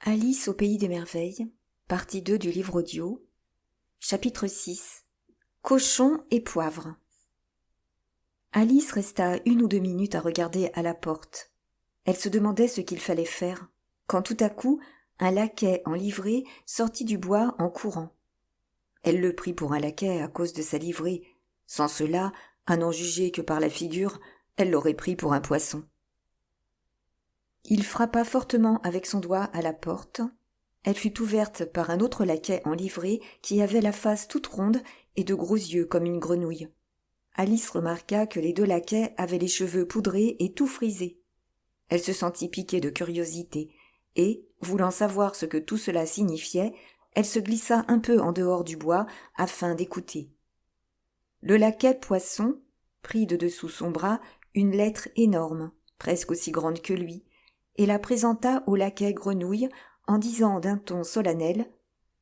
Alice au pays des merveilles, partie 2 du livre audio, chapitre 6. Cochon et poivre. Alice resta 1 ou 2 minutes à regarder à la porte. Elle se demandait ce qu'il fallait faire, quand tout à coup, un laquais en livrée sortit du bois en courant. Elle le prit pour un laquais à cause de sa livrée. Sans cela, à n'en juger que par la figure, elle l'aurait pris pour un poisson. Il frappa fortement avec son doigt à la porte. Elle fut ouverte par un autre laquais en livrée qui avait la face toute ronde et de gros yeux comme une grenouille. Alice remarqua que les 2 laquais avaient les cheveux poudrés et tout frisés. Elle se sentit piquée de curiosité et, voulant savoir ce que tout cela signifiait, elle se glissa un peu en dehors du bois afin d'écouter. Le laquais poisson prit de dessous son bras une lettre énorme, presque aussi grande que lui, et la présenta au laquais grenouille en disant d'un ton solennel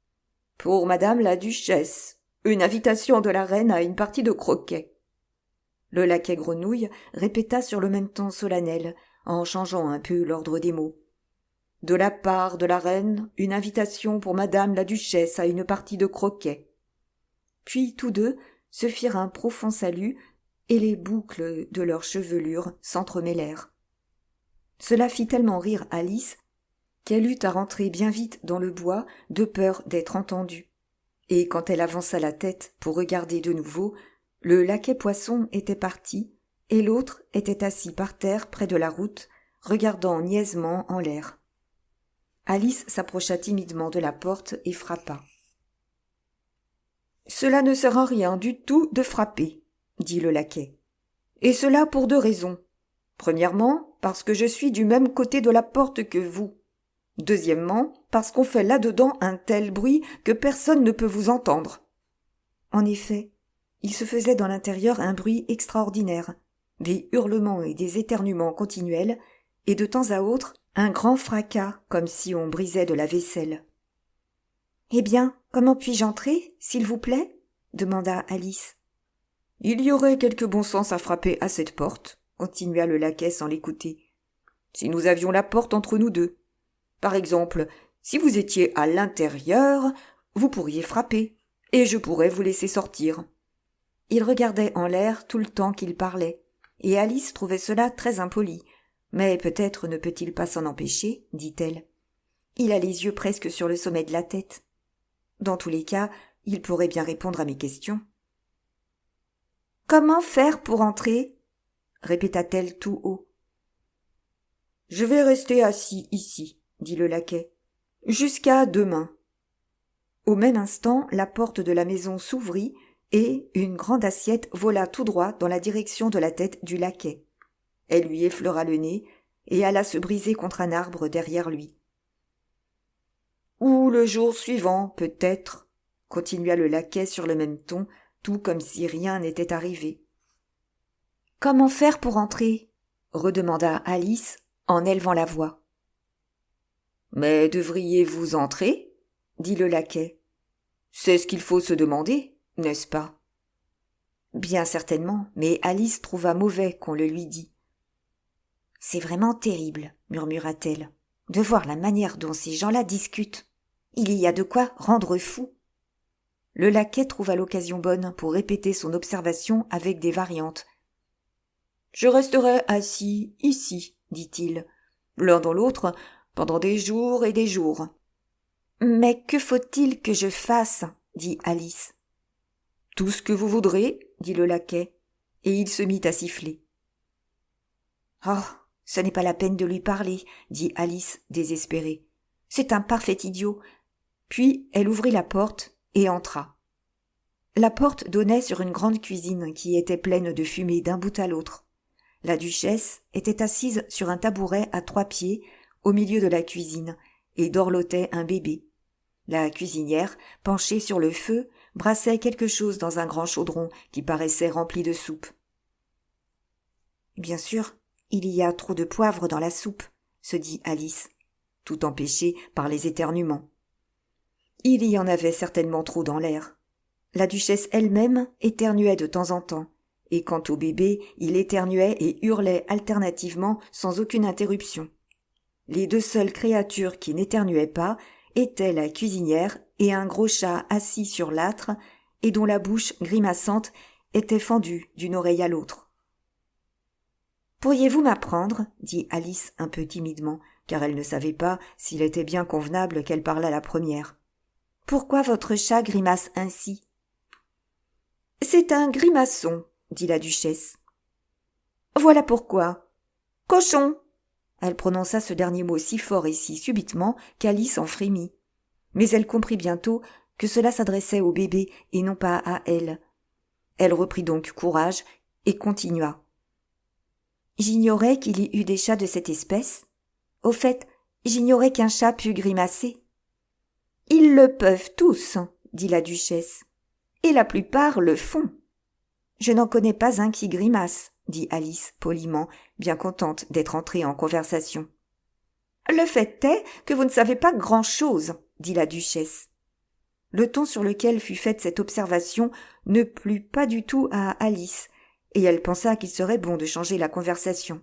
« Pour madame la duchesse, une invitation de la reine à une partie de croquet. » Le laquais grenouille répéta sur le même ton solennel, en changeant un peu l'ordre des mots. « De la part de la reine, une invitation pour madame la duchesse à une partie de croquet. » Puis tous deux se firent un profond salut, et les boucles de leurs chevelures s'entremêlèrent. Cela fit tellement rire Alice qu'elle eut à rentrer bien vite dans le bois de peur d'être entendue. Et quand elle avança la tête pour regarder de nouveau, le laquais poisson était parti et l'autre était assis par terre près de la route, regardant niaisement en l'air. Alice s'approcha timidement de la porte et frappa. « Cela ne sert à rien du tout de frapper, » dit le laquais. « Et cela pour 2 raisons. Premièrement, parce que je suis du même côté de la porte que vous. Deuxièmement, parce qu'on fait là-dedans un tel bruit que personne ne peut vous entendre. » En effet, il se faisait dans l'intérieur un bruit extraordinaire, des hurlements et des éternuements continuels, et de temps à autre un grand fracas comme si on brisait de la vaisselle. « Eh bien, comment puis-je entrer, s'il vous plaît ?» demanda Alice. « Il y aurait quelque bon sens à frapper à cette porte, » continua le laquais sans l'écouter. « Si nous avions la porte entre nous deux. Par exemple, si vous étiez à l'intérieur, vous pourriez frapper, et je pourrais vous laisser sortir. » Il regardait en l'air tout le temps qu'il parlait, et Alice trouvait cela très impoli. Mais peut-être ne peut-il pas s'en empêcher, dit-elle. Il a les yeux presque sur le sommet de la tête. Dans tous les cas, il pourrait bien répondre à mes questions. « Comment faire pour entrer ?» répéta-t-elle tout haut. « Je vais rester assis ici, » dit le laquais, « jusqu'à demain. » Au même instant, la porte de la maison s'ouvrit et une grande assiette vola tout droit dans la direction de la tête du laquais. Elle lui effleura le nez et alla se briser contre un arbre derrière lui. « Ou le jour suivant, peut-être, » continua le laquais sur le même ton, tout comme si rien n'était arrivé. « Comment faire pour entrer ?» redemanda Alice en élevant la voix. « Mais devriez-vous entrer ?» dit le laquais. « C'est ce qu'il faut se demander, n'est-ce pas ?» Bien certainement, mais Alice trouva mauvais qu'on le lui dît. « C'est vraiment terrible, » murmura-t-elle, « de voir la manière dont ces gens-là discutent. Il y a de quoi rendre fou. » Le laquais trouva l'occasion bonne pour répéter son observation avec des variantes. « Je resterai assis ici, » dit-il, l'un dans l'autre, pendant des jours et des jours. « Mais que faut-il que je fasse ?» dit Alice. « Tout ce que vous voudrez, » dit le laquais, et il se mit à siffler. « Oh, ce n'est pas la peine de lui parler, » dit Alice, désespérée. « C'est un parfait idiot. » Puis elle ouvrit la porte et entra. La porte donnait sur une grande cuisine qui était pleine de fumée d'un bout à l'autre. La duchesse était assise sur un tabouret à 3 pieds au milieu de la cuisine et dorlotait un bébé. La cuisinière, penchée sur le feu, brassait quelque chose dans un grand chaudron qui paraissait rempli de soupe. « Bien sûr, il y a trop de poivre dans la soupe, » se dit Alice, tout empêchée par les éternuements. Il y en avait certainement trop dans l'air. La duchesse elle-même éternuait de temps en temps, et quant au bébé, il éternuait et hurlait alternativement sans aucune interruption. Les deux seules créatures qui n'éternuaient pas étaient la cuisinière et un gros chat assis sur l'âtre et dont la bouche grimaçante était fendue d'une oreille à l'autre. « Pourriez-vous m'apprendre » dit Alice un peu timidement, car elle ne savait pas s'il était bien convenable qu'elle parlât la première. « Pourquoi votre chat grimace ainsi ?»« C'est un grimaçon, » dit la duchesse. « Voilà pourquoi. Cochon !» Elle prononça ce dernier mot si fort et si subitement qu'Alice en frémit. Mais elle comprit bientôt que cela s'adressait au bébé et non pas à elle. Elle reprit donc courage et continua. « J'ignorais qu'il y eût des chats de cette espèce. Au fait, j'ignorais qu'un chat pût grimacer. »« Ils le peuvent tous, » dit la duchesse, « et la plupart le font. »« Je n'en connais pas un qui grimace, » dit Alice poliment, bien contente d'être entrée en conversation. « Le fait est que vous ne savez pas grand-chose, » dit la duchesse. Le ton sur lequel fut faite cette observation ne plut pas du tout à Alice, et elle pensa qu'il serait bon de changer la conversation.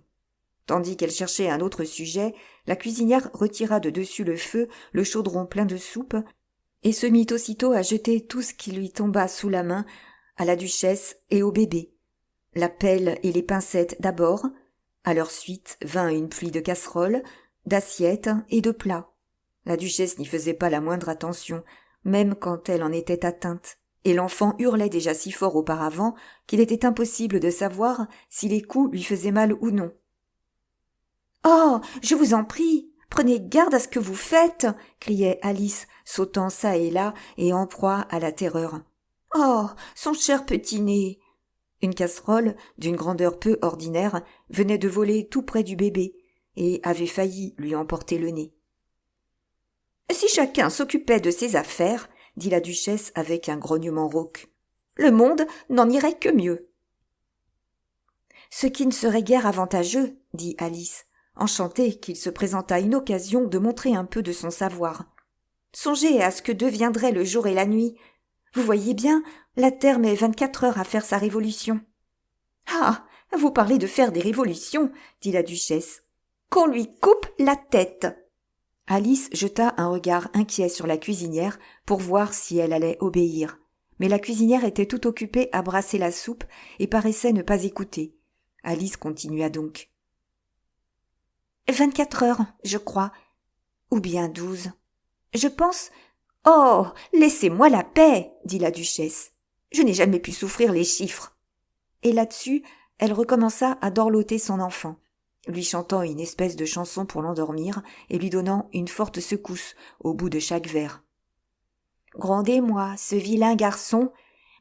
Tandis qu'elle cherchait un autre sujet, la cuisinière retira de dessus le feu le chaudron plein de soupe et se mit aussitôt à jeter tout ce qui lui tomba sous la main à la duchesse et au bébé. La pelle et les pincettes d'abord, à leur suite vint une pluie de casseroles, d'assiettes et de plats. La duchesse n'y faisait pas la moindre attention, même quand elle en était atteinte, et l'enfant hurlait déjà si fort auparavant qu'il était impossible de savoir si les coups lui faisaient mal ou non. « Oh, je vous en prie, prenez garde à ce que vous faites !» criait Alice, sautant çà et là et en proie à la terreur. « Oh, son cher petit nez !» Une casserole, d'une grandeur peu ordinaire, venait de voler tout près du bébé et avait failli lui emporter le nez. « Si chacun s'occupait de ses affaires, » dit la duchesse avec un grognement rauque, « le monde n'en irait que mieux. »« Ce qui ne serait guère avantageux, » dit Alice, enchantée qu'il se présentât une occasion de montrer un peu de son savoir. « Songez à ce que deviendraient le jour et la nuit. Vous voyez bien, la Terre met 24 heures à faire sa révolution. »« Ah, vous parlez de faire des révolutions, » dit la duchesse. « Qu'on lui coupe la tête !» Alice jeta un regard inquiet sur la cuisinière pour voir si elle allait obéir. Mais la cuisinière était tout occupée à brasser la soupe et paraissait ne pas écouter. Alice continua donc. 24 heures, je crois. Ou bien 12. Je pense... Oh, laissez-moi la paix, dit la duchesse. Je n'ai jamais pu souffrir les chiffres. Et là-dessus, elle recommença à dorloter son enfant, lui chantant une espèce de chanson pour l'endormir et lui donnant une forte secousse au bout de chaque vers. Grondez-moi, ce vilain garçon,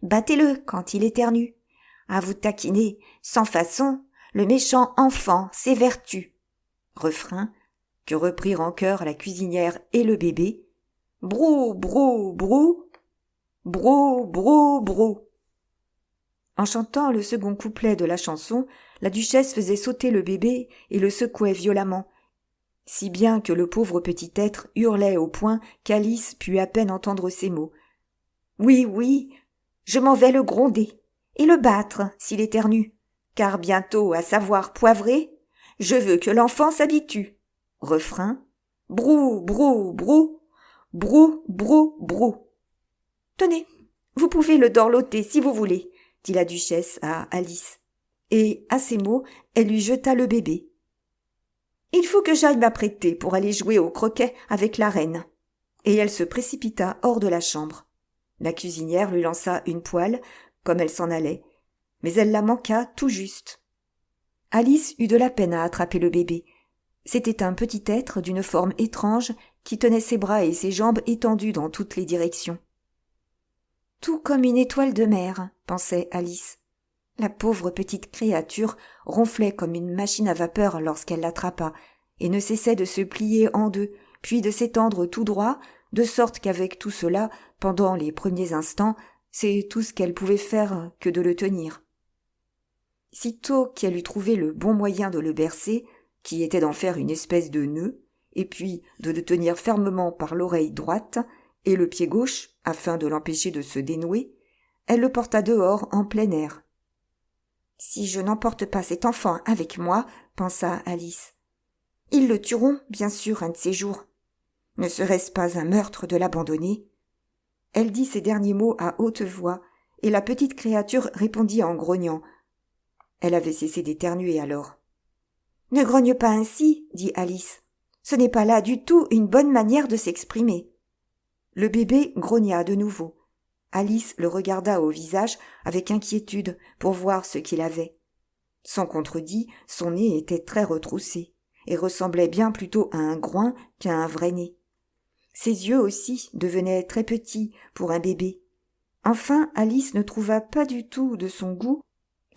battez-le quand il éternue. À vous taquiner, sans façon, le méchant enfant s'évertue. Refrain, que reprirent en chœur la cuisinière et le bébé. Brou, brou, brou, brou, brou, brou. En chantant le second couplet de la chanson, la duchesse faisait sauter le bébé et le secouait violemment, si bien que le pauvre petit être hurlait au point qu'Alice put à peine entendre ses mots. « Oui, oui, je m'en vais le gronder et le battre s'il éternue, car bientôt, à savoir poivrer, je veux que l'enfant s'habitue. » Refrain. Brou, brou, brou, brou, brou, brou. « Tenez, vous pouvez le dorloter si vous voulez, » dit la duchesse à Alice. Et, à ces mots, elle lui jeta le bébé. « Il faut que j'aille m'apprêter pour aller jouer au croquet avec la reine. » Et elle se précipita hors de la chambre. La cuisinière lui lança une poêle, comme elle s'en allait, mais elle la manqua tout juste. Alice eut de la peine à attraper le bébé. C'était un petit être d'une forme étrange qui tenait ses bras et ses jambes étendus dans toutes les directions. « Tout comme une étoile de mer, » pensait Alice. La pauvre petite créature ronflait comme une machine à vapeur lorsqu'elle l'attrapa, et ne cessait de se plier en deux, puis de s'étendre tout droit, de sorte qu'avec tout cela, pendant les premiers instants, c'est tout ce qu'elle pouvait faire que de le tenir. Sitôt qu'elle eut trouvé le bon moyen de le bercer, qui était d'en faire une espèce de nœud, et puis de le tenir fermement par l'oreille droite et le pied gauche, afin de l'empêcher de se dénouer, elle le porta dehors en plein air. « Si je n'emporte pas cet enfant avec moi, » pensa Alice. Ils le tueront, bien sûr, un de ces jours. Ne serait-ce pas un meurtre de l'abandonner ?» Elle dit ces derniers mots à haute voix, et la petite créature répondit en grognant. Elle avait cessé d'éternuer alors. « Ne grogne pas ainsi, dit Alice. Ce n'est pas là du tout une bonne manière de s'exprimer. » Le bébé grogna de nouveau. Alice le regarda au visage avec inquiétude pour voir ce qu'il avait. Sans contredit, son nez était très retroussé et ressemblait bien plutôt à un groin qu'à un vrai nez. Ses yeux aussi devenaient très petits pour un bébé. Enfin, Alice ne trouva pas du tout de son goût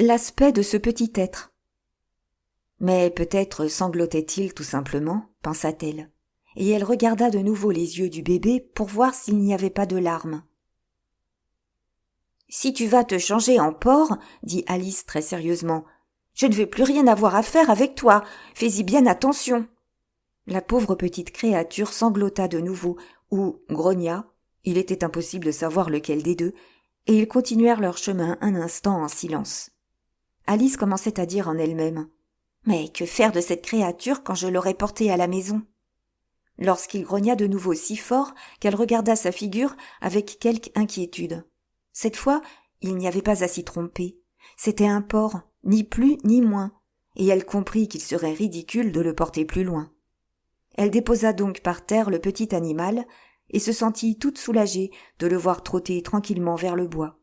l'aspect de ce petit être. Mais peut-être sanglotait-il tout simplement, pensa-t-elle, et elle regarda de nouveau les yeux du bébé pour voir s'il n'y avait pas de larmes. « Si tu vas te changer en porc, dit Alice très sérieusement, je ne veux plus rien avoir à faire avec toi, fais-y bien attention. » La pauvre petite créature sanglota de nouveau, ou grogna, il était impossible de savoir lequel des deux, et ils continuèrent leur chemin un instant en silence. Alice commençait à dire en elle-même « Mais que faire de cette créature quand je l'aurai portée à la maison ?» Lorsqu'il grogna de nouveau si fort qu'elle regarda sa figure avec quelque inquiétude. Cette fois, il n'y avait pas à s'y tromper. C'était un porc, ni plus ni moins, et elle comprit qu'il serait ridicule de le porter plus loin. Elle déposa donc par terre le petit animal et se sentit toute soulagée de le voir trotter tranquillement vers le bois.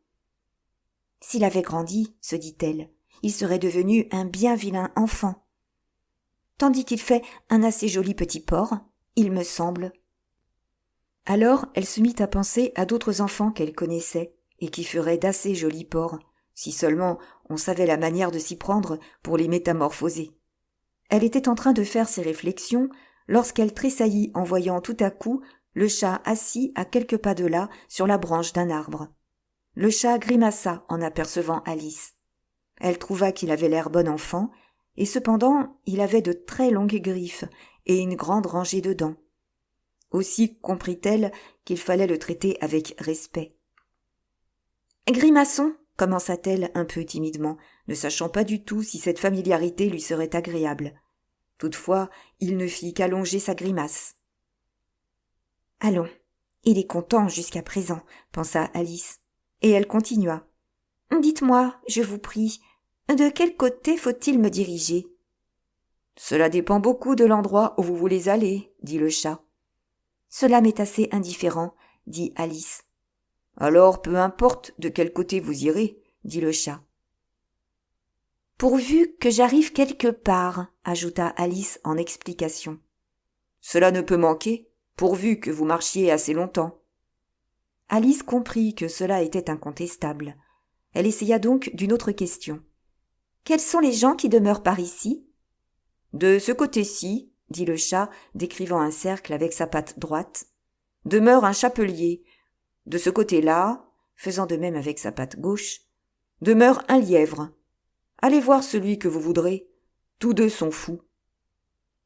« S'il avait grandi, se dit-elle, il serait devenu un bien vilain enfant. Tandis qu'il fait un assez joli petit porc, il me semble. » Alors elle se mit à penser à d'autres enfants qu'elle connaissait et qui feraient d'assez jolis porcs, si seulement on savait la manière de s'y prendre pour les métamorphoser. Elle était en train de faire ces réflexions lorsqu'elle tressaillit en voyant tout à coup le chat assis à quelques pas de là sur la branche d'un arbre. Le chat grimaça en apercevant Alice. Elle trouva qu'il avait l'air bon enfant, et cependant il avait de très longues griffes et une grande rangée de dents. Aussi comprit-elle qu'il fallait le traiter avec respect. « Grimaçon !» commença-t-elle un peu timidement, ne sachant pas du tout si cette familiarité lui serait agréable. Toutefois, il ne fit qu'allonger sa grimace. « Allons, il est content jusqu'à présent, » pensa Alice, et elle continua. « Dites-moi, je vous prie, de quel côté faut-il me diriger ?»« Cela dépend beaucoup de l'endroit où vous voulez aller, » dit le chat. « Cela m'est assez indifférent, » dit Alice. « Alors, peu importe de quel côté vous irez, » dit le chat. « Pourvu que j'arrive quelque part, » ajouta Alice en explication. « Cela ne peut manquer, pourvu que vous marchiez assez longtemps. » Alice comprit que cela était incontestable. Elle essaya donc d'une autre question. « Quels sont les gens qui demeurent par ici ?»« De ce côté-ci, » dit le chat, décrivant un cercle avec sa patte droite, « demeure un chapelier. De ce côté-là, faisant de même avec sa patte gauche, demeure un lièvre. Allez voir celui que vous voudrez. Tous deux sont fous. »«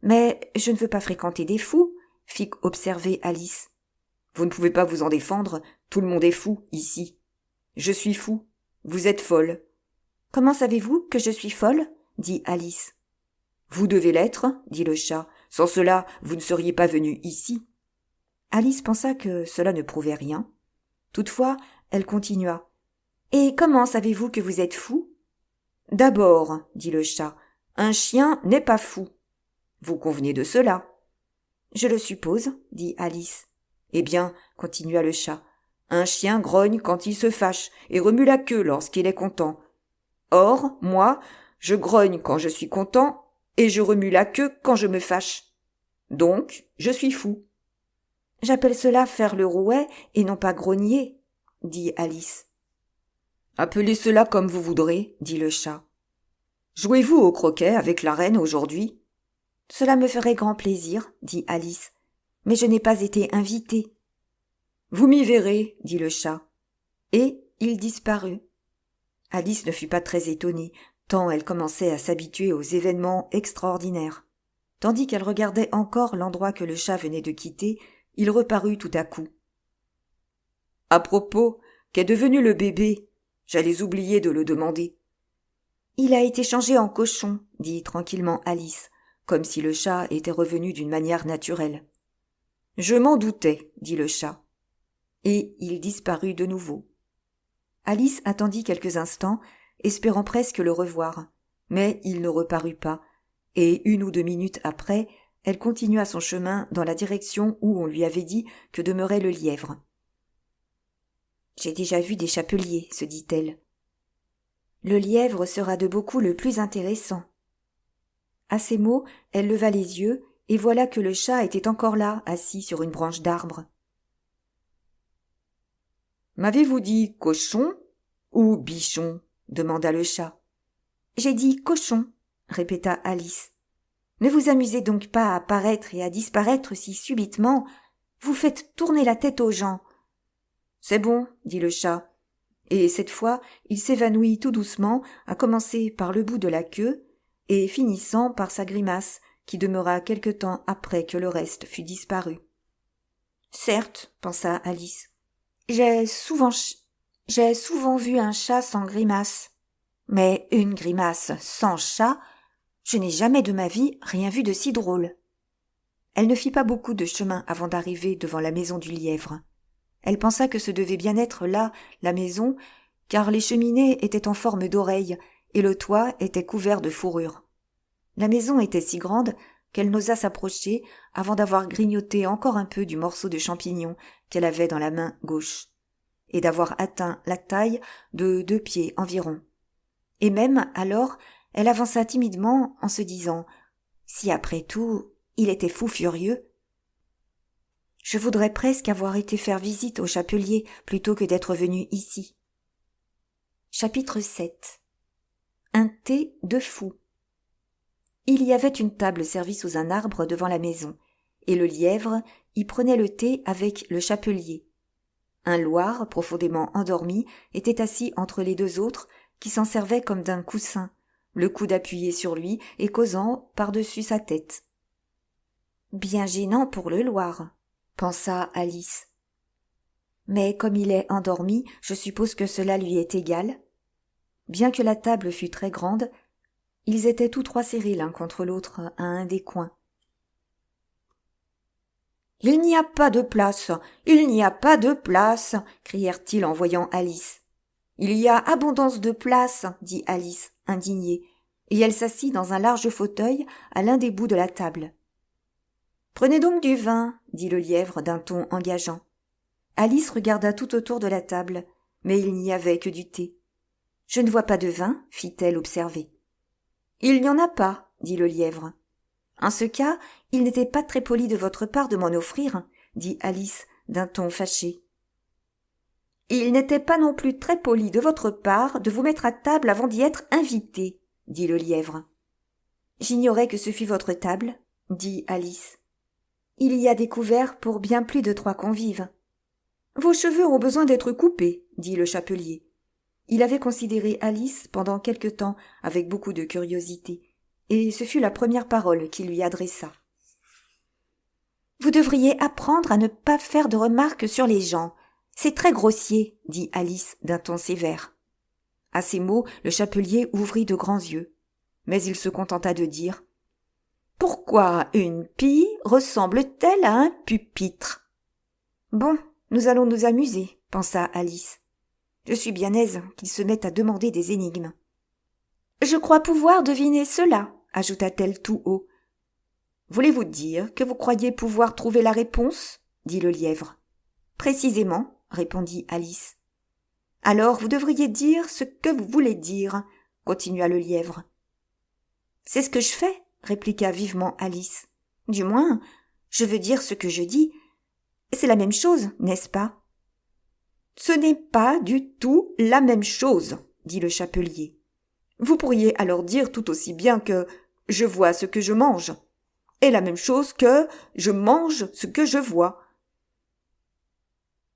Mais je ne veux pas fréquenter des fous, » fit observer Alice. « Vous ne pouvez pas vous en défendre, tout le monde est fou, ici. Je suis fou, vous êtes folle. »« Comment savez-vous que je suis folle ?» dit Alice. « Vous devez l'être, » dit le chat. « Sans cela, vous ne seriez pas venue ici. » Alice pensa que cela ne prouvait rien. Toutefois, elle continua. « Et comment savez-vous que vous êtes fou ?»« D'abord, » dit le chat, « un chien n'est pas fou. Vous convenez de cela ?»« Je le suppose, » dit Alice. « Eh bien, » continua le chat, « un chien grogne quand il se fâche et remue la queue lorsqu'il est content. Or, moi, je grogne quand je suis content et je remue la queue quand je me fâche. Donc, je suis fou. »« J'appelle cela faire le rouet et non pas grogner, » dit Alice. « Appelez cela comme vous voudrez, » dit le chat. « Jouez-vous au croquet avec la reine aujourd'hui ?»« Cela me ferait grand plaisir, » dit Alice, « mais je n'ai pas été invitée. »« Vous m'y verrez, » dit le chat. Et il disparut. Alice ne fut pas très étonnée, tant elle commençait à s'habituer aux événements extraordinaires. Tandis qu'elle regardait encore l'endroit que le chat venait de quitter, il reparut tout à coup. « À propos, qu'est devenu le bébé ? J'allais oublier de le demander. »« Il a été changé en cochon, » dit tranquillement Alice, comme si le chat était revenu d'une manière naturelle. « Je m'en doutais, dit le chat. » Et il disparut de nouveau. Alice attendit quelques instants, espérant presque le revoir, mais il ne reparut pas, et 1 ou 2 minutes après, elle continua son chemin dans la direction où on lui avait dit que demeurait le lièvre. « J'ai déjà vu des chapeliers, se dit-elle. Le lièvre sera de beaucoup le plus intéressant. » À ces mots, elle leva les yeux, et voilà que le chat était encore là, assis sur une branche d'arbre. « M'avez-vous dit cochon ou bichon ?» demanda le chat. « J'ai dit cochon, » répéta Alice. « Ne vous amusez donc pas à apparaître et à disparaître si subitement. Vous faites tourner la tête aux gens. »« C'est bon, » dit le chat, et cette fois il s'évanouit tout doucement, à commencer par le bout de la queue, et finissant par sa grimace, qui demeura quelque temps après que le reste fut disparu. « Certes, » pensa Alice, j'ai souvent vu un chat sans grimace. Mais une grimace sans chat, je n'ai jamais de ma vie rien vu de si drôle. » Elle ne fit pas beaucoup de chemin avant d'arriver devant la maison du lièvre. Elle pensa que ce devait bien être là, la maison, car les cheminées étaient en forme d'oreille et le toit était couvert de fourrure. La maison était si grande qu'elle n'osa s'approcher avant d'avoir grignoté encore un peu du morceau de champignon qu'elle avait dans la main gauche, et d'avoir atteint la taille de 2 pieds environ. Et même, alors, elle avança timidement en se disant « Si après tout, il était fou furieux !» Je voudrais presque avoir été faire visite au chapelier plutôt que d'être venue ici. Chapitre 7. Un thé de fou. Il y avait une table servie sous un arbre devant la maison, et le lièvre y prenait le thé avec le chapelier. Un loir, profondément endormi, était assis entre les 2 autres, qui s'en servaient comme d'un coussin, le coude appuyé sur lui et causant par-dessus sa tête. « Bien gênant pour le loir, » pensa Alice. « Mais comme il est endormi, je suppose que cela lui est égal. » Bien que la table fût très grande, ils étaient tous 3 serrés l'un contre l'autre à un des coins. « Il n'y a pas de place, il n'y a pas de place !» crièrent-ils en voyant Alice. « Il y a abondance de place !» dit Alice, indignée, et elle s'assit dans un large fauteuil à l'un des bouts de la table. « Prenez donc du vin !» dit le lièvre d'un ton engageant. Alice regarda tout autour de la table, mais il n'y avait que du thé. « Je ne vois pas de vin » fit-elle observer. « Il n'y en a pas » dit le lièvre. « En ce cas, il n'était pas très poli de votre part de m'en offrir » dit Alice d'un ton fâché. « Il n'était pas non plus très poli de votre part de vous mettre à table avant d'y être invité » dit le lièvre. « J'ignorais que ce fût votre table » dit Alice. « Il y a des couverts pour bien plus de 3 convives. »« Vos cheveux ont besoin d'être coupés » dit le chapelier. Il avait considéré Alice pendant quelque temps avec beaucoup de curiosité, et ce fut la première parole qu'il lui adressa. « Vous devriez apprendre à ne pas faire de remarques sur les gens. C'est très grossier, » dit Alice d'un ton sévère. À ces mots, le chapelier ouvrit de grands yeux, mais il se contenta de dire « Pourquoi une pie ressemble-t-elle à un pupitre ?»« Bon, nous allons nous amuser, » pensa Alice. « Je suis bien aise qu'il se mette à demander des énigmes. »« Je crois pouvoir deviner cela, » ajouta-t-elle tout haut. « Voulez-vous dire que vous croyez pouvoir trouver la réponse ?» dit le lièvre. « Précisément, » répondit Alice. « Alors vous devriez dire ce que vous voulez dire, » continua le lièvre. « C'est ce que je fais, » répliqua vivement Alice. « Du moins, je veux dire ce que je dis. C'est la même chose, n'est-ce pas ?»« Ce n'est pas du tout la même chose, » dit le chapelier. « Vous pourriez alors dire tout aussi bien que « je vois ce que je mange » et la même chose que « je mange ce que je vois ».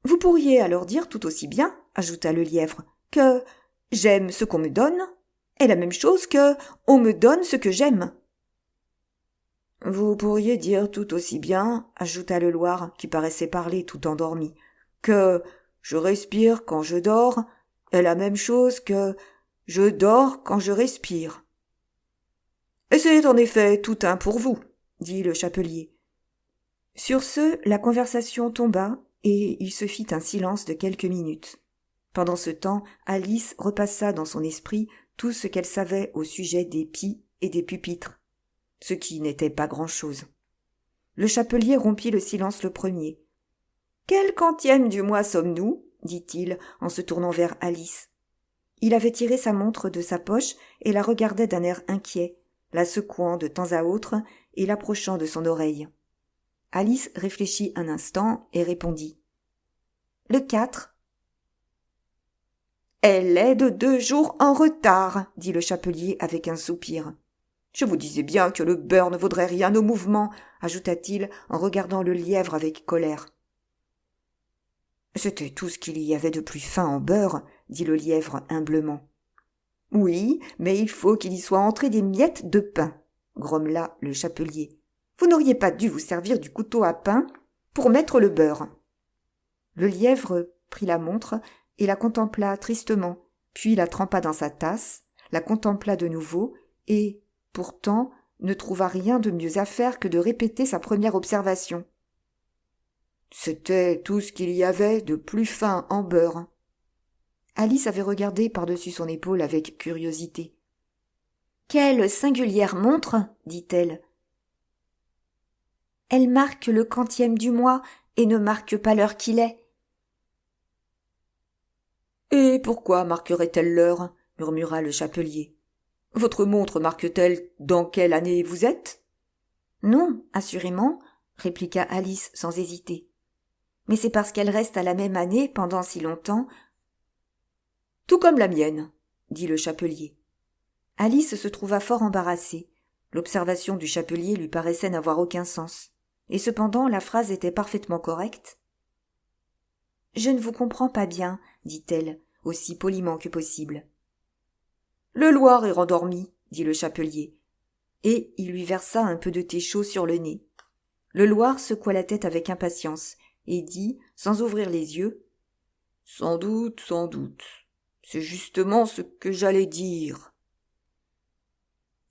Vous pourriez alors dire tout aussi bien, ajouta le lièvre, que « j'aime ce qu'on me donne » est la même chose que « on me donne ce que j'aime ». Vous pourriez dire tout aussi bien, ajouta le loir, qui paraissait parler tout endormi, que « je respire quand je dors » est la même chose que « je dors quand je respire ». « C'est en effet tout un pour vous, » dit le chapelier. Sur ce, la conversation tomba, et il se fit un silence de quelques minutes. Pendant ce temps, Alice repassa dans son esprit tout ce qu'elle savait au sujet des pies et des pupitres, ce qui n'était pas grand-chose. Le chapelier rompit le silence le premier. « Quel quantième du mois sommes-nous » dit-il en se tournant vers Alice. Il avait tiré sa montre de sa poche et la regardait d'un air inquiet, la secouant de temps à autre et l'approchant de son oreille. Alice réfléchit un instant et répondit. « Le 4. »« Elle est de 2 jours en retard, » dit le chapelier avec un soupir. « Je vous disais bien que le beurre ne vaudrait rien au mouvement, » ajouta-t-il en regardant le lièvre avec colère. « C'était tout ce qu'il y avait de plus fin en beurre, » dit le lièvre humblement. « Oui, mais il faut qu'il y soit entré des miettes de pain, » grommela le chapelier. « Vous n'auriez pas dû vous servir du couteau à pain pour mettre le beurre. » Le lièvre prit la montre et la contempla tristement, puis la trempa dans sa tasse, la contempla de nouveau et, pourtant, ne trouva rien de mieux à faire que de répéter sa première observation. C'était tout ce qu'il y avait de plus fin en beurre. Alice avait regardé par-dessus son épaule avec curiosité. « Quelle singulière montre » dit-elle. « Elle marque le quantième du mois et ne marque pas l'heure qu'il est. »« Et pourquoi marquerait-elle l'heure » murmura le chapelier. « Votre montre marque-t-elle dans quelle année vous êtes ?»« Non, assurément, » répliqua Alice sans hésiter. « Mais c'est parce qu'elle reste à la même année pendant si longtemps. »« Tout comme la mienne, » dit le chapelier. Alice se trouva fort embarrassée. L'observation du chapelier lui paraissait n'avoir aucun sens. Et cependant, la phrase était parfaitement correcte. « Je ne vous comprends pas bien, » dit-elle, aussi poliment que possible. « Le Loir est rendormi, » dit le chapelier. Et il lui versa un peu de thé chaud sur le nez. Le Loir secoua la tête avec impatience et dit, sans ouvrir les yeux, « Sans doute, sans doute. C'est justement ce que j'allais dire. »«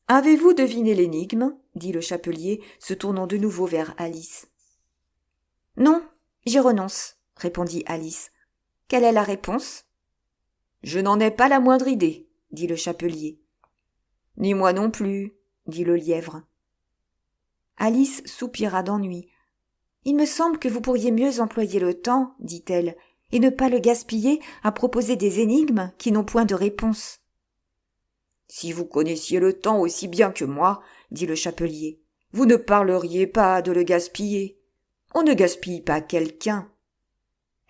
Avez-vous deviné l'énigme » dit le chapelier, se tournant de nouveau vers Alice. « Non, j'y renonce, » répondit Alice. « Quelle est la réponse ?»« Je n'en ai pas la moindre idée, » dit le chapelier. « Ni moi non plus, » dit le lièvre. Alice soupira d'ennui. « Il me semble que vous pourriez mieux employer le temps, » dit-elle, « et ne pas le gaspiller à proposer des énigmes qui n'ont point de réponse. »« Si vous connaissiez le temps aussi bien que moi, » dit le chapelier, « vous ne parleriez pas de le gaspiller. On ne gaspille pas quelqu'un. »«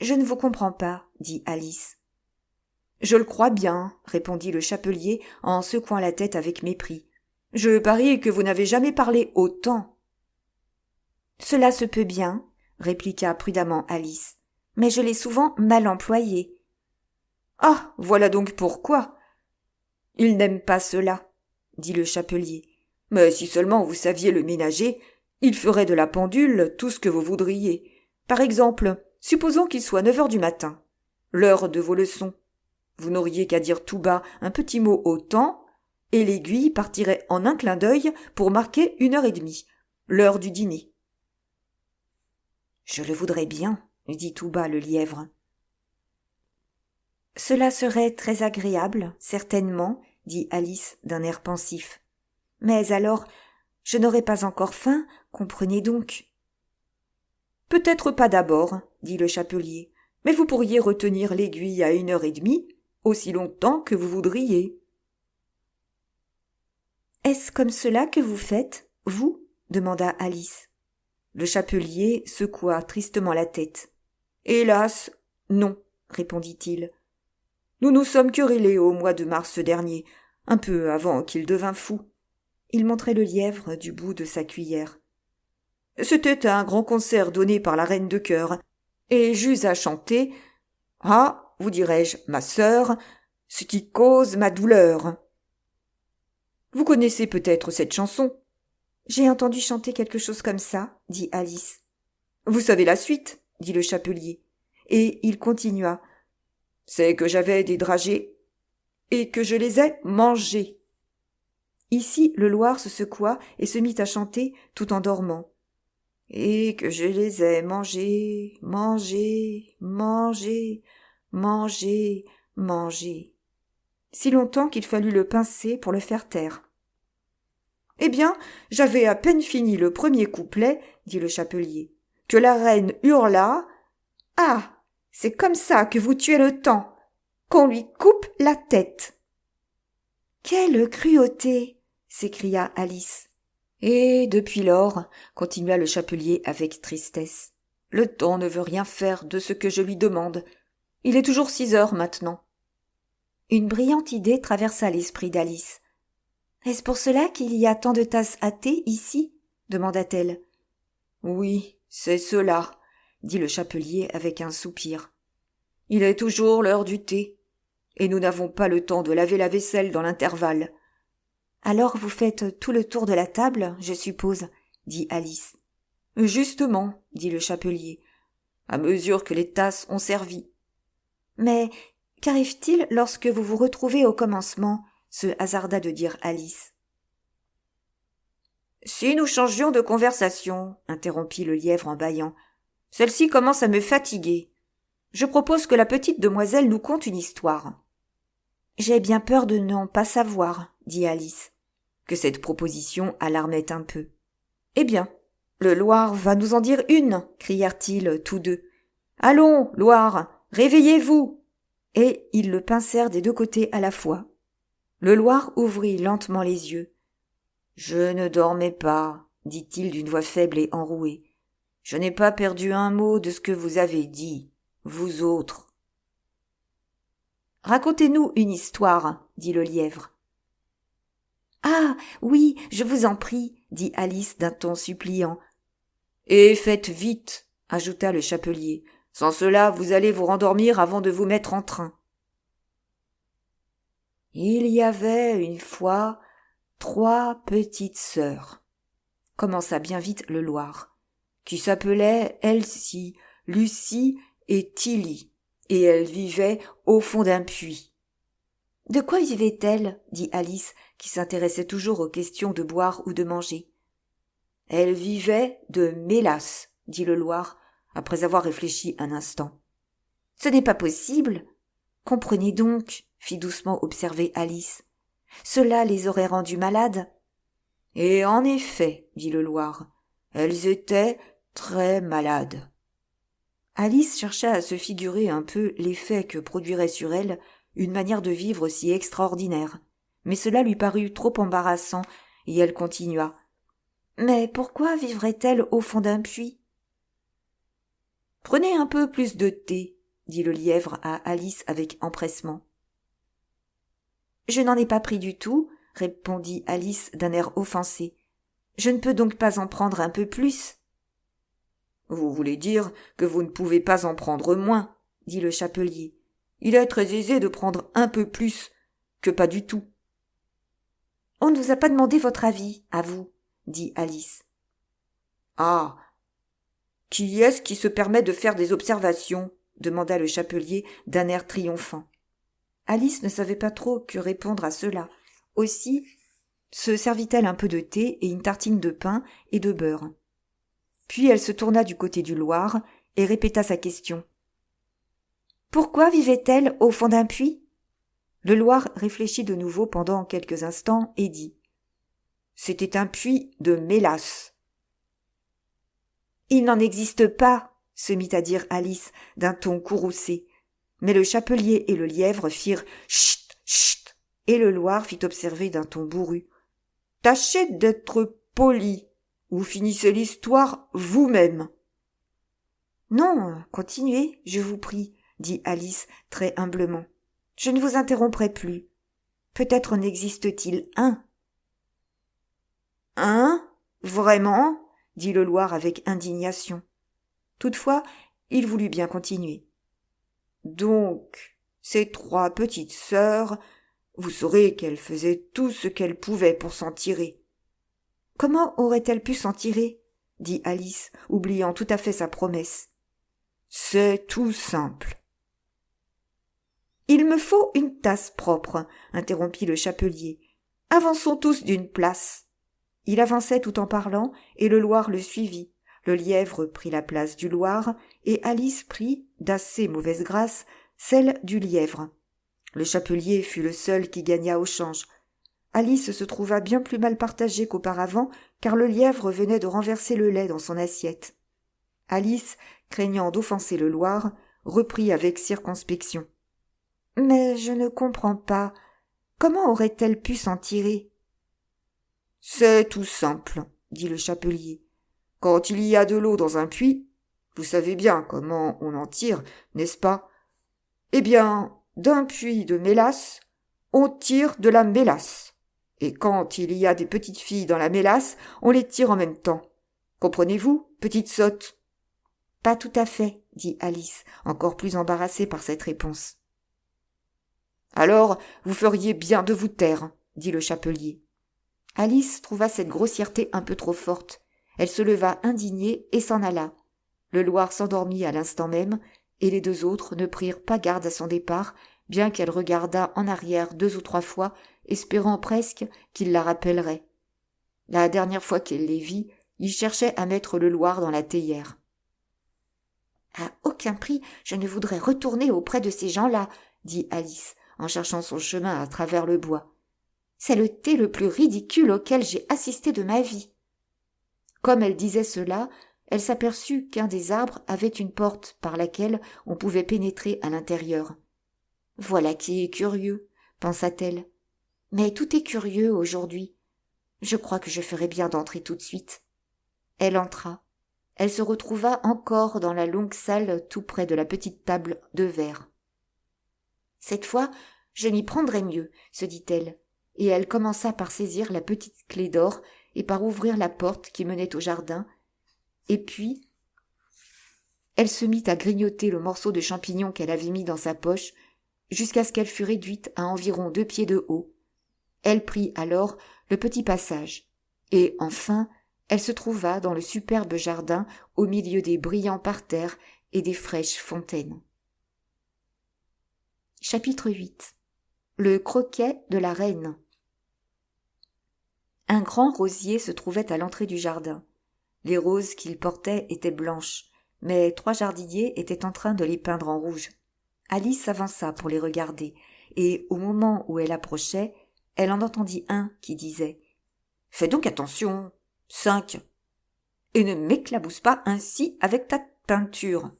Je ne vous comprends pas, » dit Alice. « Je le crois bien, » répondit le chapelier en secouant la tête avec mépris. « Je parie que vous n'avez jamais parlé autant. »« Cela se peut bien, » répliqua prudemment Alice, « mais je l'ai souvent mal employé. »« Ah, voilà donc pourquoi. Il n'aime pas cela, » dit le chapelier. « Mais si seulement vous saviez le ménager, il ferait de la pendule tout ce que vous voudriez. Par exemple, supposons qu'il soit 9 heures du matin, l'heure de vos leçons. Vous n'auriez qu'à dire tout bas un petit mot au temps, et l'aiguille partirait en un clin d'œil pour marquer 1h30, l'heure du dîner. »« Je le voudrais bien, » dit tout bas le lièvre. « Cela serait très agréable, certainement, » dit Alice d'un air pensif. « Mais alors, je n'aurai pas encore faim, comprenez donc. »« Peut-être pas d'abord, » dit le chapelier, « mais vous pourriez retenir l'aiguille à 1h30, aussi longtemps que vous voudriez. »« Est-ce comme cela que vous faites, vous ?» demanda Alice. Le chapelier secoua tristement la tête. « Hélas, non, » répondit-il. « Nous nous sommes querellés au mois de mars dernier, un peu avant qu'il devînt fou. » Il montrait le lièvre du bout de sa cuillère. « C'était un grand concert donné par la reine de chœur, et j'eus à chanter « Ah, vous dirais-je, ma sœur, ce qui cause ma douleur. » Vous connaissez peut-être cette chanson ? J'ai entendu chanter quelque chose comme ça, dit Alice. Vous savez la suite, dit le chapelier. Et il continua. C'est que j'avais des dragées et que je les ai mangés. Ici, le Loir se secoua et se mit à chanter tout en dormant. Et que je les ai mangés, mangés, mangés, mangés, mangés. Si longtemps qu'il fallut le pincer pour le faire taire. Eh bien, j'avais à peine fini le premier couplet, dit le chapelier, que la reine hurla « Ah, c'est comme ça que vous tuez le temps, qu'on lui coupe la tête !» Quelle cruauté s'écria Alice. Et depuis lors, continua le chapelier avec tristesse, le temps ne veut rien faire de ce que je lui demande. Il est toujours 6 heures maintenant. Une brillante idée traversa l'esprit d'Alice. « Est-ce pour cela qu'il y a tant de tasses à thé ici ?» demanda-t-elle. « Oui, c'est cela, » dit le chapelier avec un soupir. « Il est toujours l'heure du thé, et nous n'avons pas le temps de laver la vaisselle dans l'intervalle. » « Alors vous faites tout le tour de la table, je suppose, » dit Alice. « Justement, » dit le chapelier, « à mesure que les tasses ont servi. »« Mais qu'arrive-t-il lorsque vous vous retrouvez au commencement ?» se hasarda de dire Alice. « Si nous changions de conversation, » interrompit le lièvre en bâillant, « celle-ci commence à me fatiguer. Je propose que la petite demoiselle nous conte une histoire. »« J'ai bien peur de n'en pas savoir, » dit Alice. Que cette proposition alarmait un peu. « Eh bien, le Loir va nous en dire une » crièrent-ils tous deux. « Allons, Loir, réveillez-vous » Et ils le pincèrent des 2 côtés à la fois. Le Loir ouvrit lentement les yeux. « Je ne dormais pas, » dit-il d'une voix faible et enrouée. « Je n'ai pas perdu un mot de ce que vous avez dit, vous autres. »« Racontez-nous une histoire, » dit le lièvre. « Ah, oui, je vous en prie, » dit Alice d'un ton suppliant. « Et faites vite, » ajouta le chapelier. « Sans cela, vous allez vous rendormir avant de vous mettre en train. » Il y avait une fois 3 petites sœurs, commença bien vite le Loir, qui s'appelaient Elsie, Lucie et Tilly, et elles vivaient au fond d'un puits. « De quoi vivaient-elles » dit Alice, qui s'intéressait toujours aux questions de boire ou de manger. « Elles vivaient de mélasse » dit le Loir, après avoir réfléchi un instant. « Ce n'est pas possible. Comprenez donc, » fit doucement observer Alice. « Cela les aurait rendues malades. »« Et en effet, » dit le Loir, « elles étaient très malades. » Alice chercha à se figurer un peu l'effet que produirait sur elle une manière de vivre si extraordinaire, mais cela lui parut trop embarrassant, et elle continua. « Mais pourquoi vivraient-elles au fond d'un puits ?»« Prenez un peu plus de thé, » dit le lièvre à Alice avec empressement. « Je n'en ai pas pris du tout, » répondit Alice d'un air offensé. « Je ne peux donc pas en prendre un peu plus ?» « Vous voulez dire que vous ne pouvez pas en prendre moins, » dit le chapelier. « Il est très aisé de prendre un peu plus que pas du tout. »« On ne vous a pas demandé votre avis, à vous, » dit Alice. « Ah, qui est-ce qui se permet de faire des observations ?» demanda le chapelier d'un air triomphant. Alice ne savait pas trop que répondre à cela. Aussi se servit-elle un peu de thé et une tartine de pain et de beurre. Puis elle se tourna du côté du Loir et répéta sa question. « Pourquoi vivait-elle au fond d'un puits ?» Le Loir réfléchit de nouveau pendant quelques instants et dit. « C'était un puits de mélasse. »« Il n'en existe pas, » se mit à dire Alice d'un ton courroucé. Mais le chapelier et le lièvre firent « Chut, chut !» et le Loir fit observer d'un ton bourru. « Tâchez d'être poli, ou finissez l'histoire vous-même. »« Non, continuez, je vous prie, » dit Alice très humblement. « Je ne vous interromprai plus. Peut-être n'existe-t-il un. »« Un ? Vraiment ?» dit le Loir avec indignation. Toutefois, il voulut bien continuer. « Donc, ces 3 petites sœurs, vous saurez qu'elles faisaient tout ce qu'elles pouvaient pour s'en tirer. »« Comment auraient-elles pu s'en tirer ?» dit Alice, oubliant tout à fait sa promesse. « C'est tout simple. »« Il me faut une tasse propre, » interrompit le chapelier. « Avançons tous d'une place. Il avançait tout en parlant, et le Loir le suivit. Le lièvre prit la place du Loir, et Alice prit, d'assez mauvaise grâce, celle du lièvre. Le chapelier fut le seul qui gagna au change. Alice se trouva bien plus mal partagée qu'auparavant, car le lièvre venait de renverser le lait dans son assiette. Alice, craignant d'offenser le Loir, reprit avec circonspection. « Mais je ne comprends pas. Comment aurait-elle pu s'en tirer ?»« C'est tout simple, » dit le chapelier. « Quand il y a de l'eau dans un puits, vous savez bien comment on en tire, n'est-ce pas ? Eh bien, d'un puits de mélasse, on tire de la mélasse. Et quand il y a des petites filles dans la mélasse, on les tire en même temps. Comprenez-vous, petite sotte ? » « Pas tout à fait, » dit Alice, encore plus embarrassée par cette réponse. « Alors, vous feriez bien de vous taire, » dit le chapelier. Alice trouva cette grossièreté un peu trop forte. Elle se leva indignée et s'en alla. Le Loir s'endormit à l'instant même, et les deux autres ne prirent pas garde à son départ, bien qu'elle regardât en arrière 2 ou 3 fois, espérant presque qu'il la rappellerait. La dernière fois qu'elle les vit, il cherchait à mettre le Loir dans la théière. « À aucun prix, je ne voudrais retourner auprès de ces gens-là, » dit Alice, en cherchant son chemin à travers le bois. « C'est le thé le plus ridicule auquel j'ai assisté de ma vie. » Comme elle disait cela, elle s'aperçut qu'un des arbres avait une porte par laquelle on pouvait pénétrer à l'intérieur. « Voilà qui est curieux, » pensa-t-elle. « Mais tout est curieux aujourd'hui. Je crois que je ferais bien d'entrer tout de suite. » Elle entra. Elle se retrouva encore dans la longue salle tout près de la petite table de verre. « Cette fois, je m'y prendrai mieux, » se dit-elle, et elle commença par saisir la petite clé d'or et par ouvrir la porte qui menait au jardin, et puis elle se mit à grignoter le morceau de champignon qu'elle avait mis dans sa poche, jusqu'à ce qu'elle fût réduite à environ 2 pieds de haut. Elle prit alors le petit passage, et enfin elle se trouva dans le superbe jardin au milieu des brillants parterres et des fraîches fontaines. Chapitre 8. Le croquet de la reine. Un grand rosier se trouvait à l'entrée du jardin. Les roses qu'il portait étaient blanches, mais 3 jardiniers étaient en train de les peindre en rouge. Alice s'avança pour les regarder, et au moment où elle approchait, elle en entendit un qui disait « Fais donc attention, 5, et ne m'éclabousse pas ainsi avec ta peinture. »«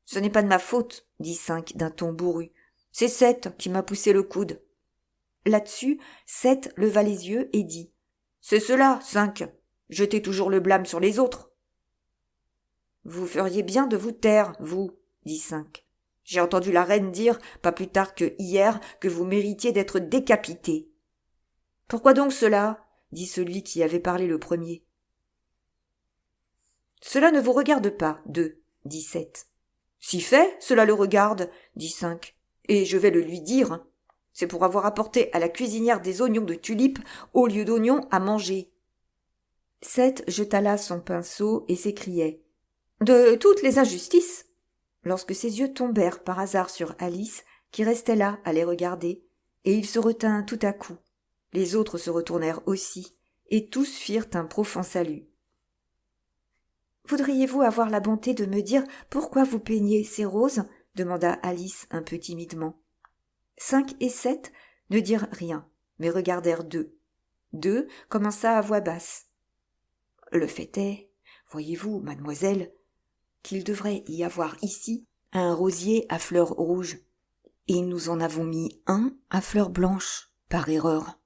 Ce n'est pas de ma faute, » dit 5 d'un ton bourru. « C'est 7 qui m'a poussé le coude. » Là-dessus, 7 leva les yeux et dit « C'est cela, 5, jetez toujours le blâme sur les autres. »« Vous feriez bien de vous taire, vous, » dit 5. « J'ai entendu la reine dire, pas plus tard que hier, que vous méritiez d'être décapité. »« Pourquoi donc cela ?» dit celui qui avait parlé le premier. « Cela ne vous regarde pas, 2, dit 7. « Si fait, cela le regarde, dit 5, et je vais le lui dire. C'est pour avoir apporté à la cuisinière des oignons de tulipe au lieu d'oignons à manger. » 7 jeta là son pinceau et s'écriait « De toutes les injustices !» lorsque ses yeux tombèrent par hasard sur Alice, qui restait là à les regarder, et il se retint tout à coup. Les autres se retournèrent aussi, et tous firent un profond salut. « Voudriez-vous avoir la bonté de me dire pourquoi vous peignez ces roses ?» demanda Alice un peu timidement. 5 et 7 ne dirent rien, mais regardèrent 2. 2 commença à voix basse. « Le fait est, voyez-vous, mademoiselle, qu'il devrait y avoir ici un rosier à fleurs rouges, et nous en avons mis un à fleurs blanches, par erreur.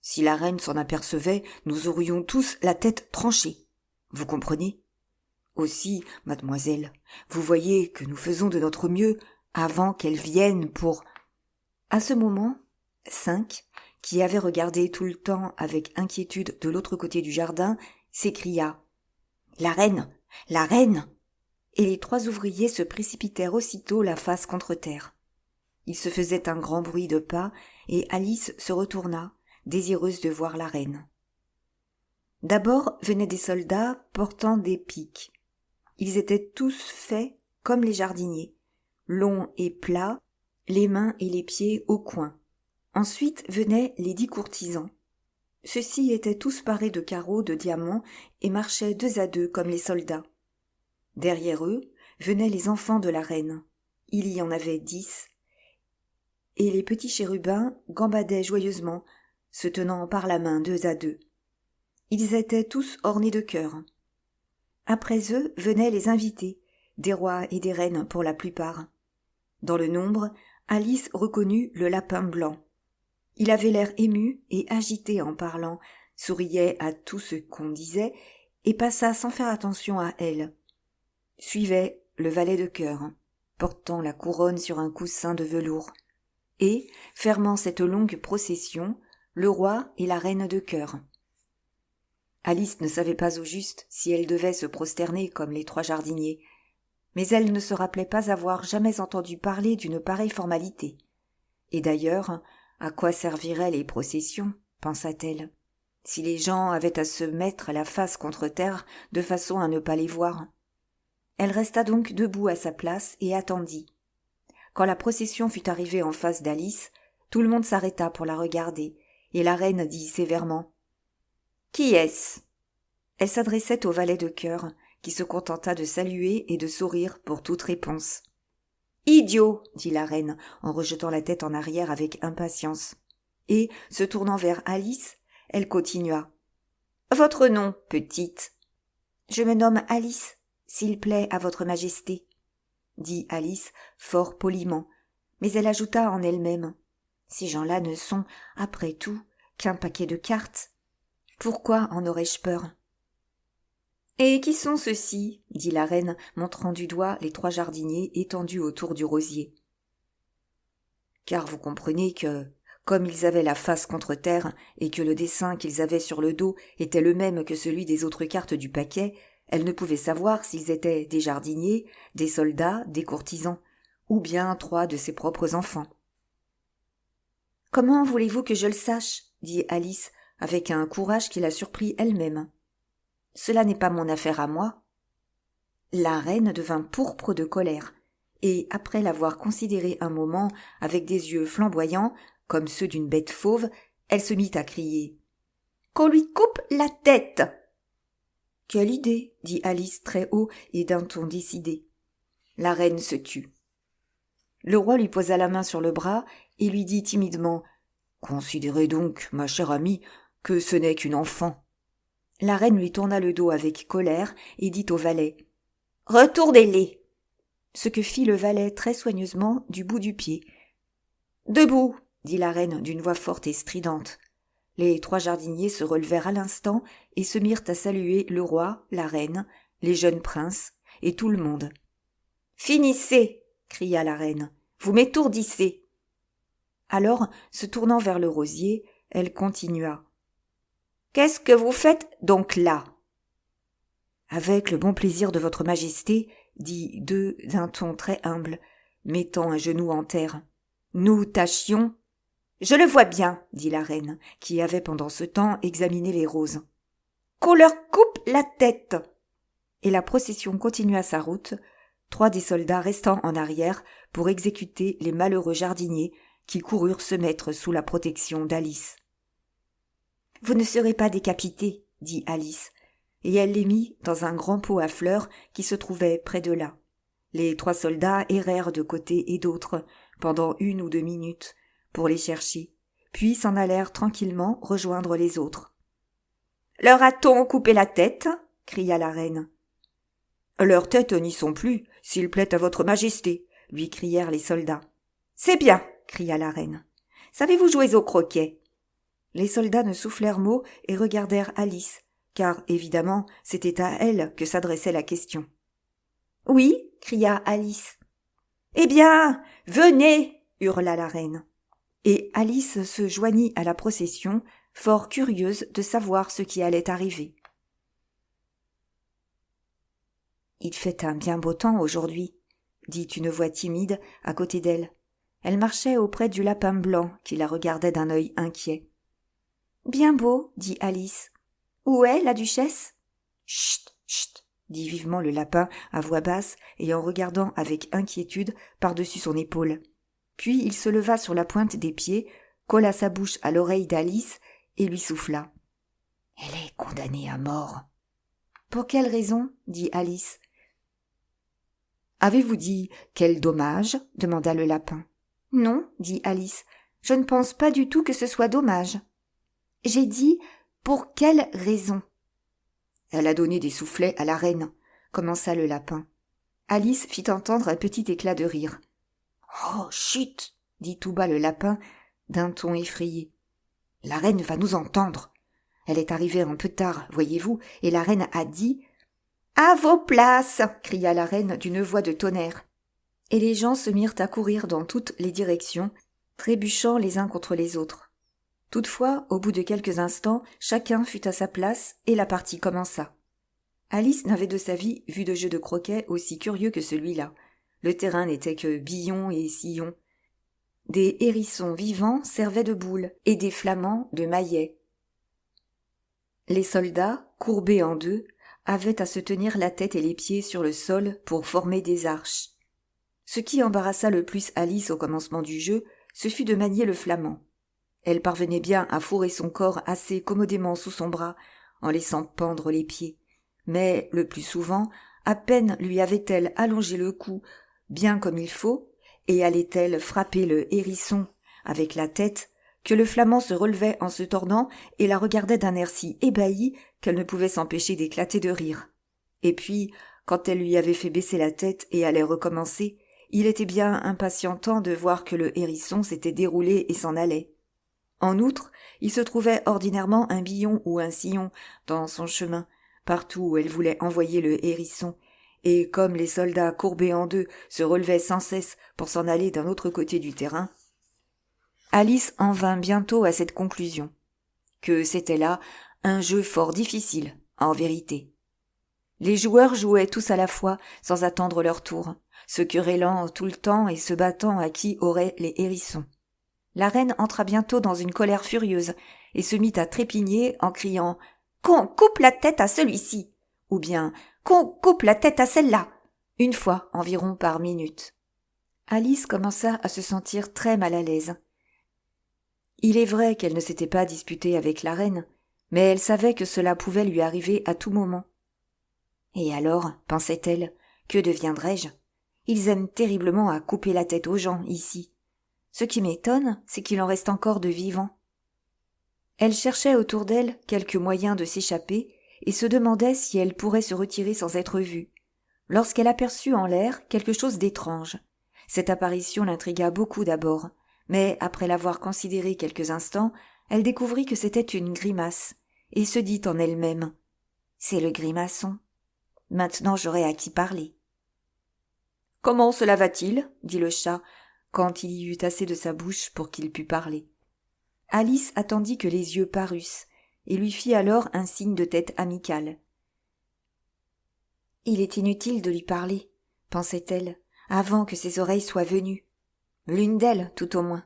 Si la reine s'en apercevait, nous aurions tous la tête tranchée. Vous comprenez ? Aussi, mademoiselle, vous voyez que nous faisons de notre mieux avant qu'elle vienne pour... » À ce moment, 5, qui avait regardé tout le temps avec inquiétude de l'autre côté du jardin, s'écria « La reine ! La reine !» Et les 3 ouvriers se précipitèrent aussitôt la face contre terre. Il se faisait un grand bruit de pas, et Alice se retourna, désireuse de voir la reine. D'abord venaient des soldats portant des piques. Ils étaient tous faits comme les jardiniers, longs et plats, les mains et les pieds au coin. Ensuite venaient les 10 courtisans. Ceux-ci étaient tous parés de carreaux de diamants et marchaient 2 à 2 comme les soldats. Derrière eux venaient les enfants de la reine. Il y en avait 10. Et les petits chérubins gambadaient joyeusement, se tenant par la main 2 à 2. Ils étaient tous ornés de cœurs. Après eux venaient les invités, des rois et des reines pour la plupart. Dans le nombre, Alice reconnut le lapin blanc. Il avait l'air ému et agité en parlant, souriait à tout ce qu'on disait et passa sans faire attention à elle. Suivait le valet de cœur, portant la couronne sur un coussin de velours. Et, fermant cette longue procession, le roi et la reine de cœur. Alice ne savait pas au juste si elle devait se prosterner comme les 3 jardiniers, mais elle ne se rappelait pas avoir jamais entendu parler d'une pareille formalité. Et d'ailleurs, à quoi serviraient les processions, pensa-t-elle, si les gens avaient à se mettre la face contre terre de façon à ne pas les voir. Elle resta donc debout à sa place et attendit. Quand la procession fut arrivée en face d'Alice, tout le monde s'arrêta pour la regarder, et la reine dit sévèrement « Qui est-ce » Elle s'adressait au valet de cœur, qui se contenta de saluer et de sourire pour toute réponse. « Idiot » dit la reine, en rejetant la tête en arrière avec impatience. Et, se tournant vers Alice, elle continua. « Votre nom, petite ?»« Je me nomme Alice, s'il plaît à votre majesté. » dit Alice fort poliment, mais elle ajouta en elle-même. « Ces gens-là ne sont, après tout, qu'un paquet de cartes. Pourquoi en aurais-je peur ?» « Et qui sont ceux-ci » dit la reine, montrant du doigt les 3 jardiniers étendus autour du rosier. « Car vous comprenez que, comme ils avaient la face contre terre et que le dessin qu'ils avaient sur le dos était le même que celui des autres cartes du paquet, elle ne pouvait savoir s'ils étaient des jardiniers, des soldats, des courtisans, ou bien 3 de ses propres enfants. « Comment voulez-vous que je le sache » dit Alice, avec un courage qui la surprit elle-même. « Cela n'est pas mon affaire à moi. » La reine devint pourpre de colère, et après l'avoir considéré un moment avec des yeux flamboyants, comme ceux d'une bête fauve, elle se mit à crier. « Qu'on lui coupe la tête !» « Quelle idée !» dit Alice très haut et d'un ton décidé. La reine se tut. Le roi lui posa la main sur le bras et lui dit timidement « Considérez donc, ma chère amie, que ce n'est qu'une enfant. » La reine lui tourna le dos avec colère et dit au valet « Retournez-les !» Ce que fit le valet très soigneusement du bout du pied. « Debout !» dit la reine d'une voix forte et stridente. Les 3 jardiniers se relevèrent à l'instant et se mirent à saluer le roi, la reine, les jeunes princes et tout le monde. « Finissez !» cria la reine. « Vous m'étourdissez !» Alors, se tournant vers le rosier, elle continua. « Qu'est-ce que vous faites donc là ?»« Avec le bon plaisir de votre majesté, » dit deux d'un ton très humble, mettant un genou en terre. « Nous tâchions... » « Je le vois bien, » dit la reine, qui avait pendant ce temps examiné les roses. « Qu'on leur coupe la tête !» Et la procession continua sa route, 3 des soldats restant en arrière pour exécuter les malheureux jardiniers qui coururent se mettre sous la protection d'Alice. « Vous ne serez pas décapités, » dit Alice, et elle les mit dans un grand pot à fleurs qui se trouvait près de là. Les 3 soldats errèrent de côté et d'autre pendant 1 ou 2 minutes, pour les chercher, puis s'en allèrent tranquillement rejoindre les autres. « Leur a-t-on coupé la tête ?» cria la reine. « Leurs têtes n'y sont plus, s'il plaît à votre majesté !» lui crièrent les soldats. « C'est bien !» cria la reine. « Savez-vous jouer au croquet ?» Les soldats ne soufflèrent mot et regardèrent Alice, car évidemment c'était à elle que s'adressait la question. « Oui !» cria Alice. « Eh bien, venez !» hurla la reine. Et Alice se joignit à la procession, fort curieuse de savoir ce qui allait arriver. « Il fait un bien beau temps aujourd'hui, » dit une voix timide à côté d'elle. Elle marchait auprès du lapin blanc qui la regardait d'un œil inquiet. « Bien beau, » dit Alice. « Où est la duchesse ?»« Chut, chut !» dit vivement le lapin à voix basse et en regardant avec inquiétude par-dessus son épaule. Puis il se leva sur la pointe des pieds, colla sa bouche à l'oreille d'Alice et lui souffla. « Elle est condamnée à mort. »« Pour quelle raison ?» dit Alice. « Avez-vous dit « quel dommage ?» demanda le lapin. « Non, dit Alice, je ne pense pas du tout que ce soit dommage. J'ai dit « pour quelle raison ?» Elle a donné des soufflets à la reine, commença le lapin. Alice fit entendre un petit éclat de rire. « Oh, chut !» dit tout bas le lapin, d'un ton effrayé. « La reine va nous entendre. Elle est arrivée un peu tard, voyez-vous, et la reine a dit... »« À vos places !» cria la reine d'une voix de tonnerre. Et les gens se mirent à courir dans toutes les directions, trébuchant les uns contre les autres. Toutefois, au bout de quelques instants, chacun fut à sa place et la partie commença. Alice n'avait de sa vie vu de jeu de croquet aussi curieux que celui-là. Le terrain n'était que billon et sillon. Des hérissons vivants servaient de boules et des flamands de maillets. Les soldats, courbés en deux, avaient à se tenir la tête et les pieds sur le sol pour former des arches. Ce qui embarrassa le plus Alice au commencement du jeu, ce fut de manier le flamand. Elle parvenait bien à fourrer son corps assez commodément sous son bras, en laissant pendre les pieds. Mais, le plus souvent, à peine lui avait-elle allongé le cou, bien comme il faut, et allait-elle frapper le hérisson avec la tête, que le flamand se relevait en se tordant et la regardait d'un air si ébahi qu'elle ne pouvait s'empêcher d'éclater de rire. Et puis, quand elle lui avait fait baisser la tête et allait recommencer, il était bien impatientant de voir que le hérisson s'était déroulé et s'en allait. En outre, il se trouvait ordinairement un billon ou un sillon dans son chemin, partout où elle voulait envoyer le hérisson, et comme les soldats courbés en deux se relevaient sans cesse pour s'en aller d'un autre côté du terrain, Alice en vint bientôt à cette conclusion, que c'était là un jeu fort difficile, en vérité. Les joueurs jouaient tous à la fois, sans attendre leur tour, se querellant tout le temps et se battant à qui aurait les hérissons. La reine entra bientôt dans une colère furieuse et se mit à trépigner en criant « Qu'on coupe la tête à celui-ci !» ou bien « Qu'on coupe la tête à celle-là !» une fois environ par minute. Alice commença à se sentir très mal à l'aise. Il est vrai qu'elle ne s'était pas disputée avec la reine, mais elle savait que cela pouvait lui arriver à tout moment. Et alors, pensait-elle, que deviendrai-je ? Ils aiment terriblement à couper la tête aux gens, ici. Ce qui m'étonne, c'est qu'il en reste encore de vivants. Elle cherchait autour d'elle quelque moyen de s'échapper et se demandait si elle pourrait se retirer sans être vue, lorsqu'elle aperçut en l'air quelque chose d'étrange. Cette apparition l'intrigua beaucoup d'abord, mais après l'avoir considérée quelques instants, elle découvrit que c'était une grimace, et se dit en elle-même « C'est le grimaçon. Maintenant j'aurai à qui parler. »« Comment cela va-t-il » dit le chat, quand il y eut assez de sa bouche pour qu'il pût parler. Alice attendit que les yeux parussent, et lui fit alors un signe de tête amical. « Il est inutile de lui parler, » pensait-elle, avant que ses oreilles soient venues. L'une d'elles, tout au moins.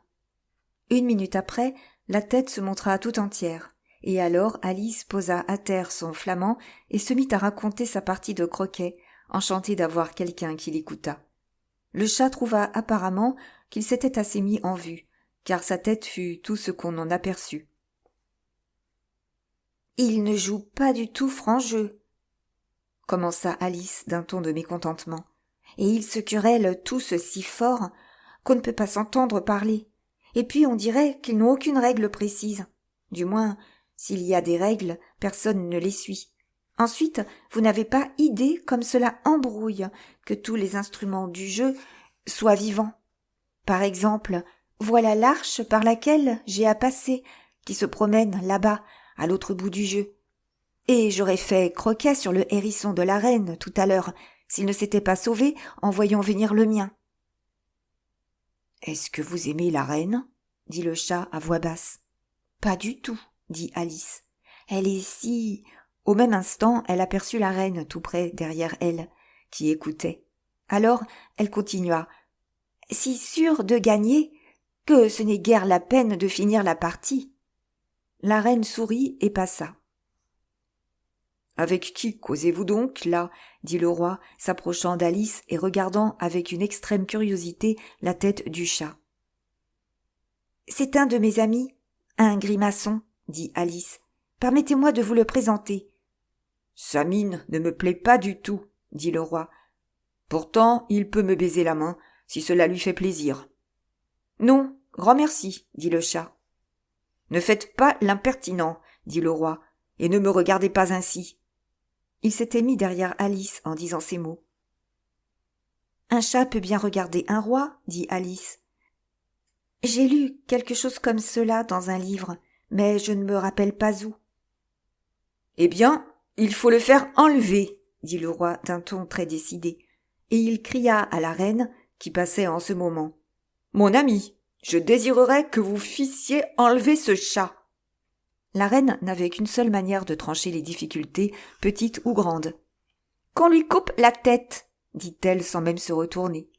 1 minute après, la tête se montra tout entière, et alors Alice posa à terre son flamand et se mit à raconter sa partie de croquet, enchantée d'avoir quelqu'un qui l'écoutât. Le chat trouva apparemment qu'il s'était assez mis en vue, car sa tête fut tout ce qu'on en aperçut. « Il ne joue pas du tout franc jeu, » commença Alice d'un ton de mécontentement, « et ils se querellent tous si fort qu'on ne peut pas s'entendre parler. Et puis on dirait qu'ils n'ont aucune règle précise. Du moins, s'il y a des règles, personne ne les suit. Ensuite, vous n'avez pas idée comme cela embrouille que tous les instruments du jeu soient vivants. Par exemple, voilà l'arche par laquelle j'ai à passer, qui se promène là-bas, à l'autre bout du jeu. Et j'aurais fait croquet sur le hérisson de la reine tout à l'heure, s'il ne s'était pas sauvé en voyant venir le mien. « Est-ce que vous aimez la reine ?» dit le chat à voix basse. « Pas du tout, » dit Alice. « Elle est si... » Au même instant, elle aperçut la reine tout près derrière elle, qui écoutait. Alors, elle continua. « Si sûre de gagner que ce n'est guère la peine de finir la partie. » La reine sourit et passa. « Avec qui causez-vous donc, là ?» dit le roi, s'approchant d'Alice et regardant avec une extrême curiosité la tête du chat. « C'est un de mes amis, un grimaçon, dit Alice. Permettez-moi de vous le présenter. Sa mine ne me plaît pas du tout, dit le roi. Pourtant, il peut me baiser la main, si cela lui fait plaisir. Non, grand merci, dit le chat. Ne faites pas l'impertinent, dit le roi, et ne me regardez pas ainsi. Il s'était mis derrière Alice en disant ces mots. Un chat peut bien regarder un roi, dit Alice. J'ai lu quelque chose comme cela dans un livre, mais je ne me rappelle pas où. Eh bien, il faut le faire enlever, dit le roi d'un ton très décidé, et il cria à la reine, qui passait en ce moment. Mon ami, je désirerais que vous fissiez enlever ce chat. La reine n'avait qu'une seule manière de trancher les difficultés, petites ou grandes. Qu'on lui coupe la tête, dit-elle sans même se retourner.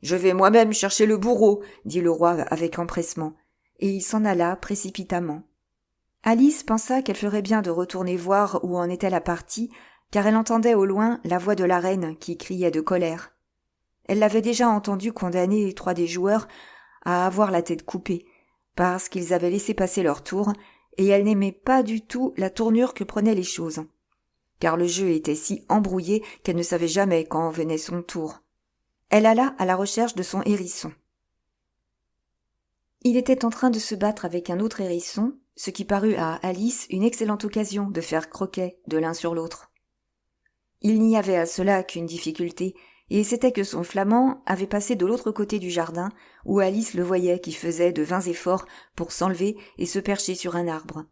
Je vais moi-même chercher le bourreau, dit le roi avec empressement, et il s'en alla précipitamment. Alice pensa qu'elle ferait bien de retourner voir où en était la partie, car elle entendait au loin la voix de la reine qui criait de colère. Elle l'avait déjà entendue condamner 3 des joueurs à avoir la tête coupée, parce qu'ils avaient laissé passer leur tour, et elle n'aimait pas du tout la tournure que prenaient les choses, car le jeu était si embrouillé qu'elle ne savait jamais quand venait son tour. Elle alla à la recherche de son hérisson. Il était en train de se battre avec un autre hérisson, ce qui parut à Alice une excellente occasion de faire croquet de l'un sur l'autre. Il n'y avait à cela qu'une difficulté, et c'était que son flamand avait passé de l'autre côté du jardin, où Alice le voyait qui faisait de vains efforts pour s'enlever et se percher sur un arbre.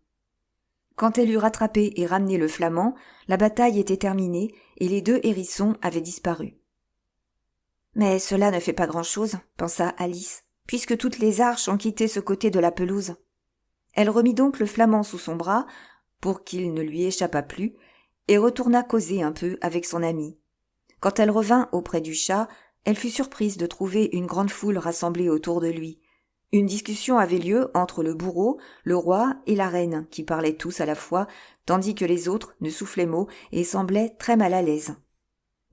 Quand elle eut rattrapé et ramené le flamand, la bataille était terminée et les 2 hérissons avaient disparu. Mais cela ne fait pas grand-chose, pensa Alice, puisque toutes les arches ont quitté ce côté de la pelouse. Elle remit donc le flamand sous son bras, pour qu'il ne lui échappât plus, et retourna causer un peu avec son amie. Quand elle revint auprès du chat, elle fut surprise de trouver une grande foule rassemblée autour de lui. Une discussion avait lieu entre le bourreau, le roi et la reine, qui parlaient tous à la fois, tandis que les autres ne soufflaient mot et semblaient très mal à l'aise.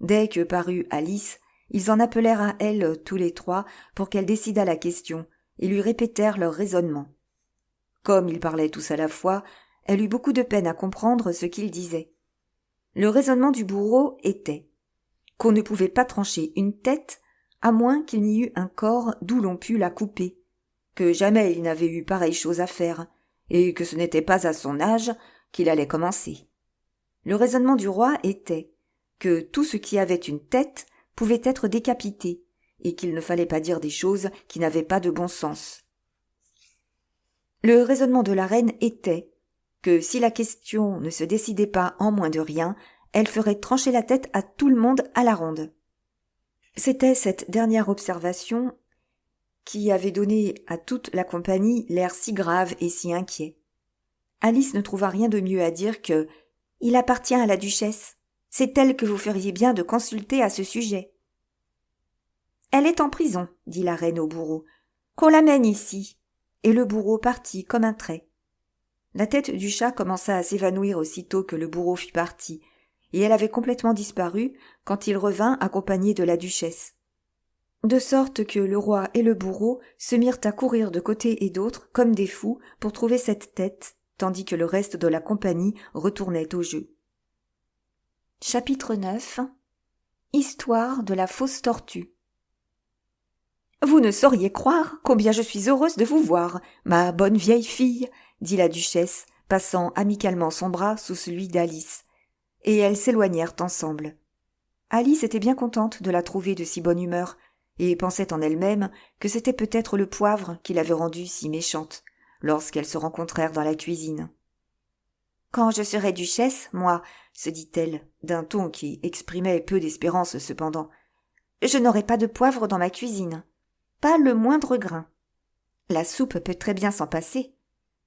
Dès que parut Alice, ils en appelèrent à elle tous les 3 pour qu'elle décidât la question, et lui répétèrent leur raisonnement. Comme ils parlaient tous à la fois, elle eut beaucoup de peine à comprendre ce qu'ils disaient. Le raisonnement du bourreau était qu'on ne pouvait pas trancher une tête à moins qu'il n'y eût un corps d'où l'on pût la couper, que jamais il n'avait eu pareille chose à faire, et que ce n'était pas à son âge qu'il allait commencer. Le raisonnement du roi était que tout ce qui avait une tête pouvait être décapité, et qu'il ne fallait pas dire des choses qui n'avaient pas de bon sens. Le raisonnement de la reine était que si la question ne se décidait pas en moins de rien, elle ferait trancher la tête à tout le monde à la ronde. C'était cette dernière observation qui avait donné à toute la compagnie l'air si grave et si inquiet. Alice ne trouva rien de mieux à dire que « Il appartient à la duchesse. C'est elle que vous feriez bien de consulter à ce sujet. »« Elle est en prison, » dit la reine au bourreau. « Qu'on l'amène ici. » Et le bourreau partit comme un trait. La tête du chat commença à s'évanouir aussitôt que le bourreau fut parti, et elle avait complètement disparu quand il revint accompagné de la duchesse. De sorte que le roi et le bourreau se mirent à courir de côté et d'autre comme des fous pour trouver cette tête, tandis que le reste de la compagnie retournait au jeu. Chapitre 9. Histoire de la fausse tortue. Vous ne sauriez croire combien je suis heureuse de vous voir, ma bonne vieille fille, dit la duchesse, passant amicalement son bras sous celui d'Alice. Et elles s'éloignèrent ensemble. Alice était bien contente de la trouver de si bonne humeur, et pensait en elle-même que c'était peut-être le poivre qui l'avait rendue si méchante, lorsqu'elles se rencontrèrent dans la cuisine. « Quand je serai duchesse, moi, se dit-elle, d'un ton qui exprimait peu d'espérance cependant, je n'aurai pas de poivre dans ma cuisine. Pas le moindre grain. La soupe peut très bien s'en passer.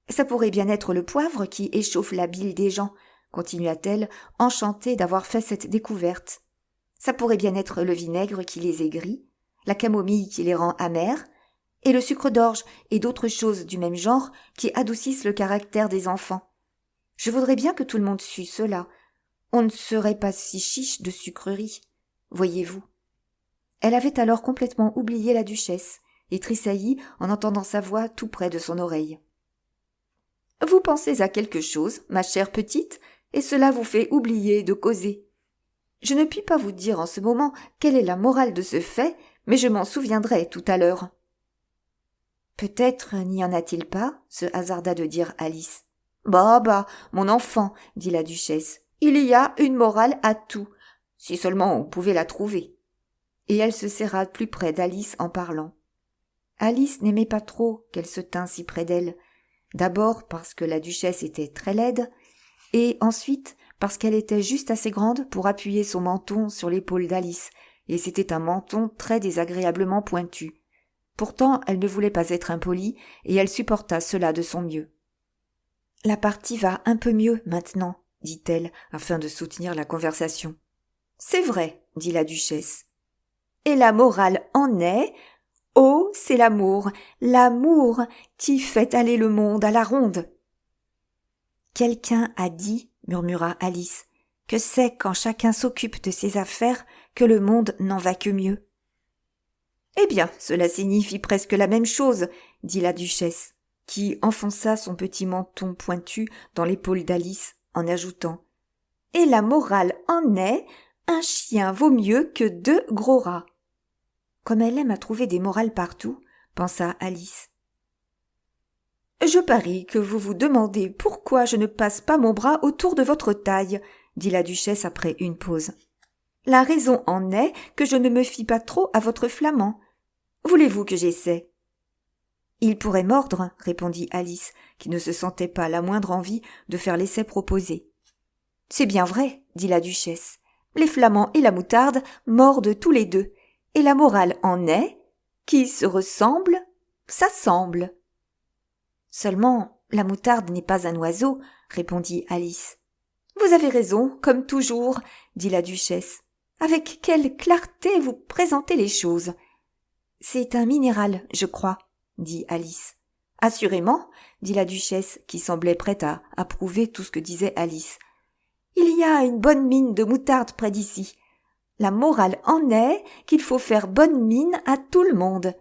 Ça pourrait bien être le poivre qui échauffe la bile des gens, continua-t-elle, enchantée d'avoir fait cette découverte. Ça pourrait bien être le vinaigre qui les aigrit, la camomille qui les rend amers, et le sucre d'orge et d'autres choses du même genre qui adoucissent le caractère des enfants. Je voudrais bien que tout le monde sût cela. On ne serait pas si chiche de sucreries, voyez-vous. Elle avait alors complètement oublié la duchesse, et tressaillit en entendant sa voix tout près de son oreille. « Vous pensez à quelque chose, ma chère petite, et cela vous fait oublier de causer. Je ne puis pas vous dire en ce moment quelle est la morale de ce fait, mais je m'en souviendrai tout à l'heure. » « Peut-être n'y en a-t-il pas ?» se hasarda de dire Alice. « Bah, mon enfant, » dit la duchesse, « il y a une morale à tout, si seulement on pouvait la trouver. » Et elle se serra plus près d'Alice en parlant. Alice n'aimait pas trop qu'elle se tînt si près d'elle, d'abord parce que la duchesse était très laide, et ensuite parce qu'elle était juste assez grande pour appuyer son menton sur l'épaule d'Alice, et c'était un menton très désagréablement pointu. Pourtant, elle ne voulait pas être impolie, et elle supporta cela de son mieux. « La partie va un peu mieux maintenant, » dit-elle, afin de soutenir la conversation. « C'est vrai, » dit la duchesse. « Et la morale en est, oh, c'est l'amour qui fait aller le monde à la ronde. » « Quelqu'un a dit, » murmura Alice, « que c'est quand chacun s'occupe de ses affaires que le monde n'en va que mieux. » « Eh bien, cela signifie presque la même chose, » dit la duchesse, qui enfonça son petit menton pointu dans l'épaule d'Alice en ajoutant « Et la morale en est, un chien vaut mieux que 2 gros rats. » Comme elle aime à trouver des morales partout, pensa Alice. « Je parie que vous vous demandez pourquoi je ne passe pas mon bras autour de votre taille, » dit la duchesse après une pause. « La raison en est que je ne me fie pas trop à votre flamand. Voulez-vous que j'essaie ? » « Il pourrait mordre, » répondit Alice, qui ne se sentait pas la moindre envie de faire l'essai proposé. « C'est bien vrai, » dit la duchesse. « Les flamands et la moutarde mordent tous les deux, et la morale en est, qui se ressemble, s'assemble. » « Seulement, la moutarde n'est pas un oiseau, » répondit Alice. « Vous avez raison, comme toujours, » dit la duchesse. « Avec quelle clarté vous présentez les choses. »« C'est un minéral, je crois, » dit Alice. « Assurément, » dit la duchesse, qui semblait prête à approuver tout ce que disait Alice. « Il y a une bonne mine de moutarde près d'ici. La morale en est qu'il faut faire bonne mine à tout le monde. »«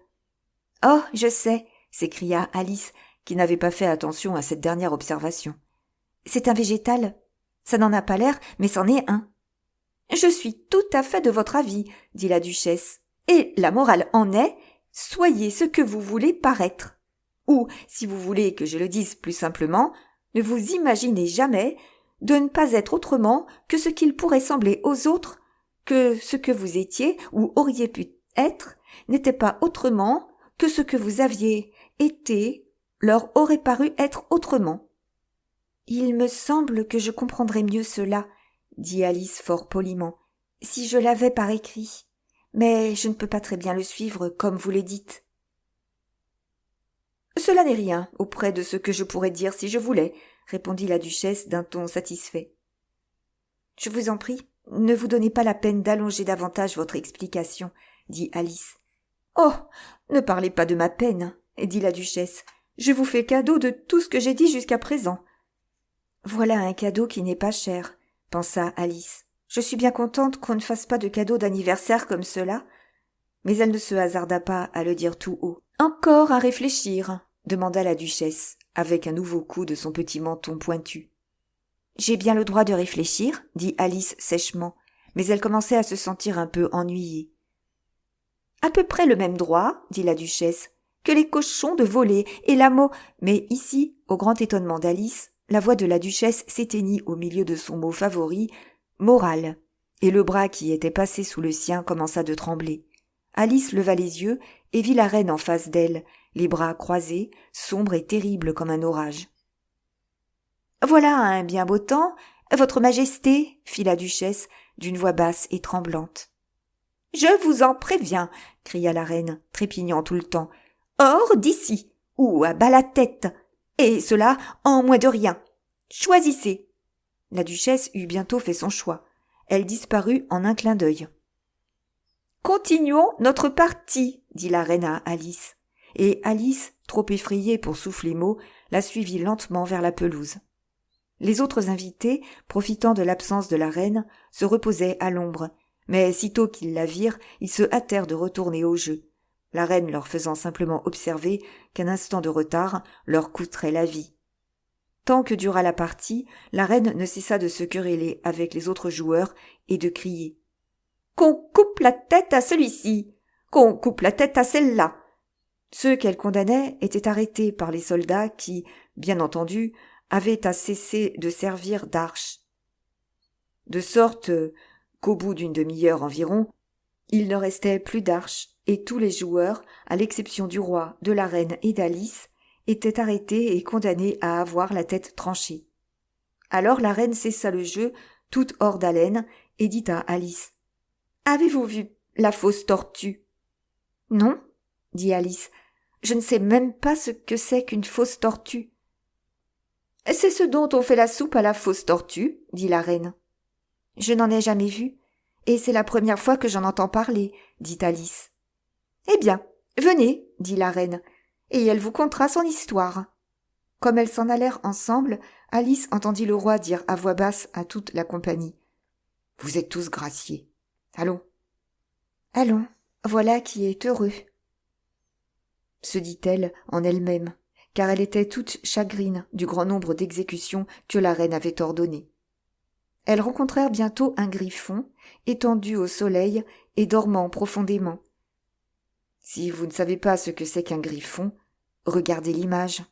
Oh, je sais » s'écria Alice, qui n'avait pas fait attention à cette dernière observation. « C'est un végétal. Ça n'en a pas l'air, mais c'en est un. »« Je suis tout à fait de votre avis, » dit la duchesse. « Et la morale en est, soyez ce que vous voulez paraître. Ou, si vous voulez que je le dise plus simplement, ne vous imaginez jamais de ne pas être autrement que ce qu'il pourrait sembler aux autres, que ce que vous étiez ou auriez pu être n'était pas autrement que ce que vous aviez été leur aurait paru être autrement. »« Il me semble que je comprendrais mieux cela, » dit Alice fort poliment, « si je l'avais par écrit. Mais je ne peux pas très bien le suivre comme vous le dites. »« Cela n'est rien auprès de ce que je pourrais dire si je voulais, » répondit la duchesse d'un ton satisfait. « Je vous en prie, ne vous donnez pas la peine d'allonger davantage votre explication, » dit Alice. « Oh, ne parlez pas de ma peine, » dit la duchesse. « Je vous fais cadeau de tout ce que j'ai dit jusqu'à présent. » Voilà un cadeau qui n'est pas cher, pensa Alice. Je suis bien contente qu'on ne fasse pas de cadeau d'anniversaire comme cela. Mais elle ne se hasarda pas à le dire tout haut. Encore à réfléchir, demanda la duchesse, avec un nouveau coup de son petit menton pointu. J'ai bien le droit de réfléchir, dit Alice sèchement, mais elle commençait à se sentir un peu ennuyée. À peu près le même droit, dit la duchesse, que les cochons de voler et la Mais ici, au grand étonnement d'Alice, la voix de la duchesse s'éteignit au milieu de son mot favori, morale, et le bras qui était passé sous le sien commença de trembler. Alice leva les yeux et vit la reine en face d'elle, les bras croisés, sombre et terrible comme un orage. « Voilà un bien beau temps, votre majesté, » fit la duchesse d'une voix basse et tremblante. « Je vous en préviens, » cria la reine, trépignant tout le temps. « Hors d'ici, ou à bas la tête, et cela en moins de rien. Choisissez. » La duchesse eut bientôt fait son choix. Elle disparut en un clin d'œil. « Continuons notre partie, » dit la reine à Alice. Et Alice, trop effrayée pour souffler mot, la suivit lentement vers la pelouse. Les autres invités, profitant de l'absence de la reine, se reposaient à l'ombre, mais sitôt qu'ils la virent, ils se hâtèrent de retourner au jeu. la reine leur faisant simplement observer qu'un instant de retard leur coûterait la vie. Tant que dura la partie, la reine ne cessa de se quereller avec les autres joueurs et de crier « Qu'on coupe la tête à celui-ci ! Qu'on coupe la tête à celle-là !» Ceux qu'elle condamnait étaient arrêtés par les soldats qui, bien entendu, avaient à cesser de servir d'arche. De sorte qu'au bout d'une demi-heure environ, il ne restait plus d'arche, et tous les joueurs, à l'exception du roi, de la reine et d'Alice, étaient arrêtés et condamnés à avoir la tête tranchée. Alors la reine cessa le jeu, toute hors d'haleine, et dit à Alice « Avez-vous vu la fausse tortue ?»« Non, » dit Alice, « je ne sais même pas ce que c'est qu'une fausse tortue. »« C'est ce dont on fait la soupe à la fausse tortue, » dit la reine. « Je n'en ai jamais vu, et c'est la première fois que j'en entends parler, » dit Alice. « Eh bien, venez, » dit la reine, et elle vous contera son histoire. Comme elles s'en allèrent ensemble, Alice entendit le roi dire à voix basse à toute la compagnie « Vous êtes tous graciés. Allons. »« Allons, voilà qui est heureux. » se dit-elle en elle-même, car elle était toute chagrine du grand nombre d'exécutions que la reine avait ordonnées. Elles rencontrèrent bientôt un griffon, étendu au soleil et dormant profondément. Si vous ne savez pas ce que c'est qu'un griffon, regardez l'image.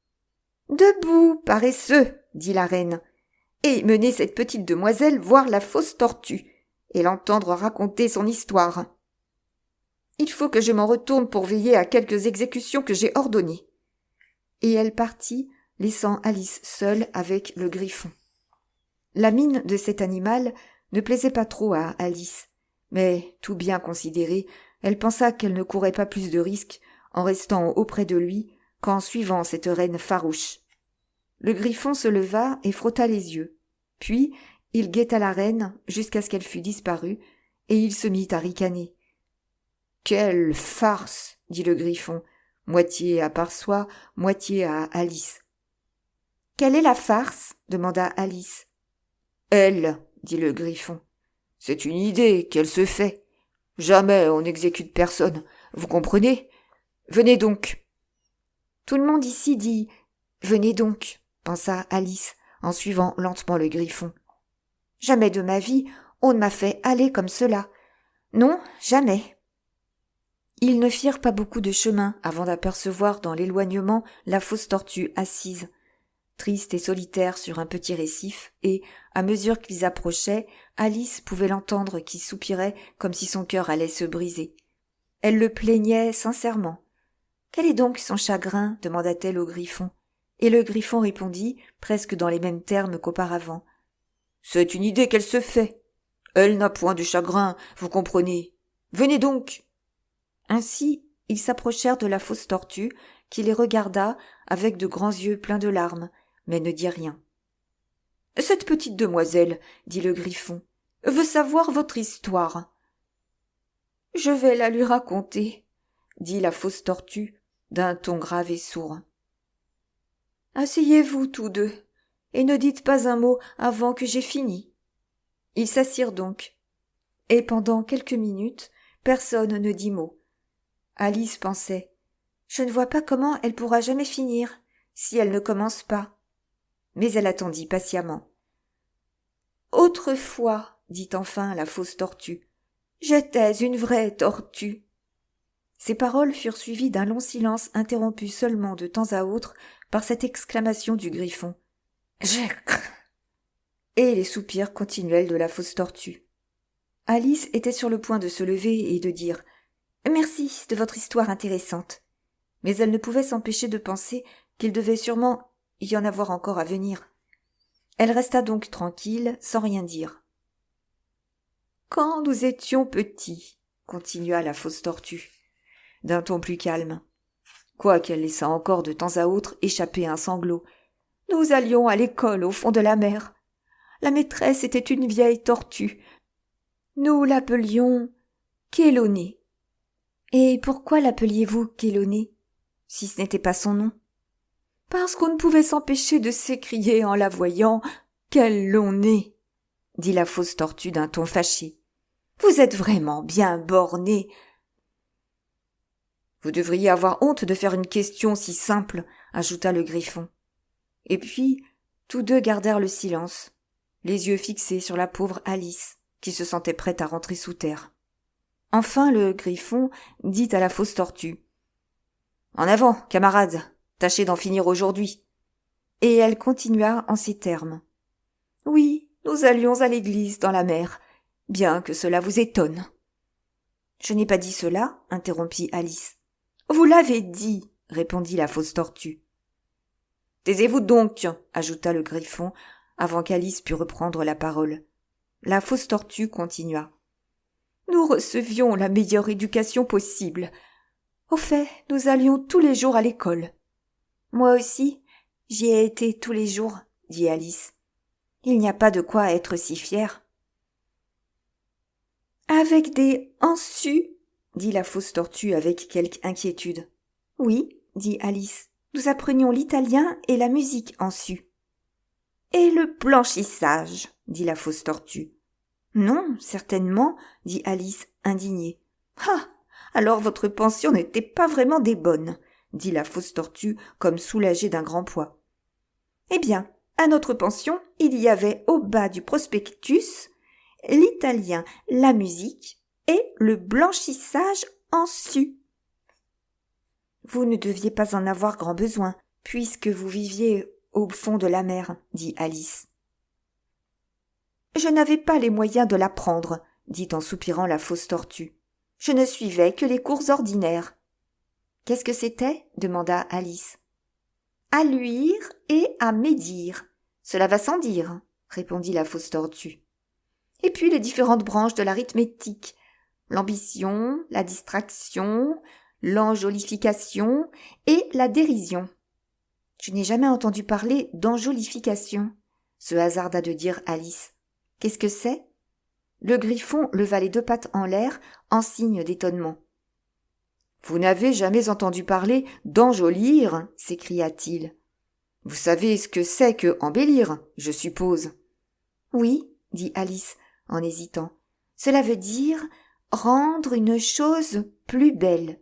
« Debout, paresseux !» dit la reine, « et menez cette petite demoiselle voir la fausse tortue, et l'entendre raconter son histoire. Il faut que je m'en retourne pour veiller à quelques exécutions que j'ai ordonnées. » Et elle partit, laissant Alice seule avec le griffon. La mine de cet animal ne plaisait pas trop à Alice, mais, tout bien considéré, elle pensa qu'elle ne courait pas plus de risques en restant auprès de lui qu'en suivant cette reine farouche. Le griffon se leva et frotta les yeux. Puis, il guetta la reine jusqu'à ce qu'elle fût disparue, et il se mit à ricaner. « Quelle farce !» dit le griffon, moitié à part soi, moitié à Alice. « Quelle est la farce ?» demanda Alice. « Elle, » dit le griffon. « C'est une idée qu'elle se fait. Jamais on n'exécute personne, vous comprenez ? Venez donc. » Tout le monde ici dit « Venez donc », pensa Alice, en suivant lentement le griffon. Jamais de ma vie on ne m'a fait aller comme cela. Non, jamais. Ils ne firent pas beaucoup de chemin avant d'apercevoir dans l'éloignement la fausse tortue assise, triste et solitaire sur un petit récif, et, à mesure qu'ils approchaient, Alice pouvait l'entendre qui soupirait comme si son cœur allait se briser. Elle le plaignait sincèrement. « Quel est donc son chagrin ?» demanda-t-elle au griffon. Et le griffon répondit, presque dans les mêmes termes qu'auparavant. « C'est une idée qu'elle se fait. Elle n'a point de chagrin, vous comprenez. Venez donc !» Ainsi, ils s'approchèrent de la fausse tortue, qui les regarda avec de grands yeux pleins de larmes, mais ne dit rien. « Cette petite demoiselle, » dit le griffon, « veut savoir votre histoire. »« Je vais la lui raconter, » dit la fausse tortue, d'un ton grave et sourd. « Asseyez-vous tous deux, et ne dites pas un mot avant que j'aie fini. » Ils s'assirent donc, et pendant quelques minutes, personne ne dit mot. Alice pensait « Je ne vois pas comment elle pourra jamais finir, si elle ne commence pas. » Mais elle attendit patiemment. « Autrefois, dit enfin la fausse tortue, j'étais une vraie tortue. » Ces paroles furent suivies d'un long silence interrompu seulement de temps à autre par cette exclamation du griffon. « Jacques !» et les soupirs continuels de la fausse tortue. Alice était sur le point de se lever et de dire « Merci de votre histoire intéressante », mais elle ne pouvait s'empêcher de penser qu'il devait sûrement y en avoir encore à venir. Elle resta donc tranquille, sans rien dire. « Quand nous étions petits, » continua la fausse tortue, d'un ton plus calme, quoiqu'elle laissât encore de temps à autre échapper un sanglot, « nous allions à l'école au fond de la mer. La maîtresse était une vieille tortue. Nous l'appelions Chéloné. » « Et pourquoi l'appeliez-vous Chéloné, si ce n'était pas son nom ?»« Parce qu'on ne pouvait s'empêcher de s'écrier en la voyant « Quel long nez !» dit la fausse tortue d'un ton fâché. « Vous êtes vraiment bien borné. » Vous devriez avoir honte de faire une question si simple, ajouta le Griffon. Et puis, tous deux gardèrent le silence, les yeux fixés sur la pauvre Alice, qui se sentait prête à rentrer sous terre. Enfin le Griffon dit à la fausse tortue. « En avant, camarade, tâchez d'en finir aujourd'hui. » Et elle continua en ces termes. « Oui, nous allions à l'église dans la mer, bien que cela vous étonne. »« Je n'ai pas dit cela, » interrompit Alice. « Vous l'avez dit, » répondit la fausse tortue. « Taisez-vous donc, » ajouta le Griffon, avant qu'Alice pût reprendre la parole. La fausse tortue continua. « Nous recevions la meilleure éducation possible. Au fait, nous allions tous les jours à l'école. »« Moi aussi, j'y ai été tous les jours, » dit Alice. « Il n'y a pas de quoi être si fière. »« Avec des ensus ?» dit la fausse tortue avec quelque inquiétude. « Oui, » dit Alice, « nous apprenions l'italien et la musique ensus. »« Et le blanchissage ?» dit la fausse tortue. « Non, certainement, » dit Alice, indignée. « Ah, alors votre pension n'était pas vraiment des bonnes, » dit la fausse tortue comme soulagée d'un grand poids. « Eh bien, à notre pension, il y avait au bas du prospectus l'italien, la musique et le blanchissage en su. »« Vous ne deviez pas en avoir grand besoin, puisque vous viviez au fond de la mer, » dit Alice. « Je n'avais pas les moyens de l'apprendre, » dit en soupirant la fausse tortue. « Je ne suivais que les cours ordinaires. »« Qu'est-ce que c'était ?» demanda Alice. « À luire et à médire. Cela va sans dire, » répondit la fausse tortue. « Et puis les différentes branches de l'arithmétique, l'ambition, la distraction, l'enjolification et la dérision. »« Je n'ai jamais entendu parler d'enjolification, » se hasarda de dire Alice. « Qu'est-ce que c'est ?» Le Griffon leva les deux pattes en l'air en signe d'étonnement. « Vous n'avez jamais entendu parler d'enjolir ?» s'écria-t-il. « Vous savez ce que c'est que embellir, je suppose. »« Oui, » dit Alice en hésitant. « Cela veut dire rendre une chose plus belle. »«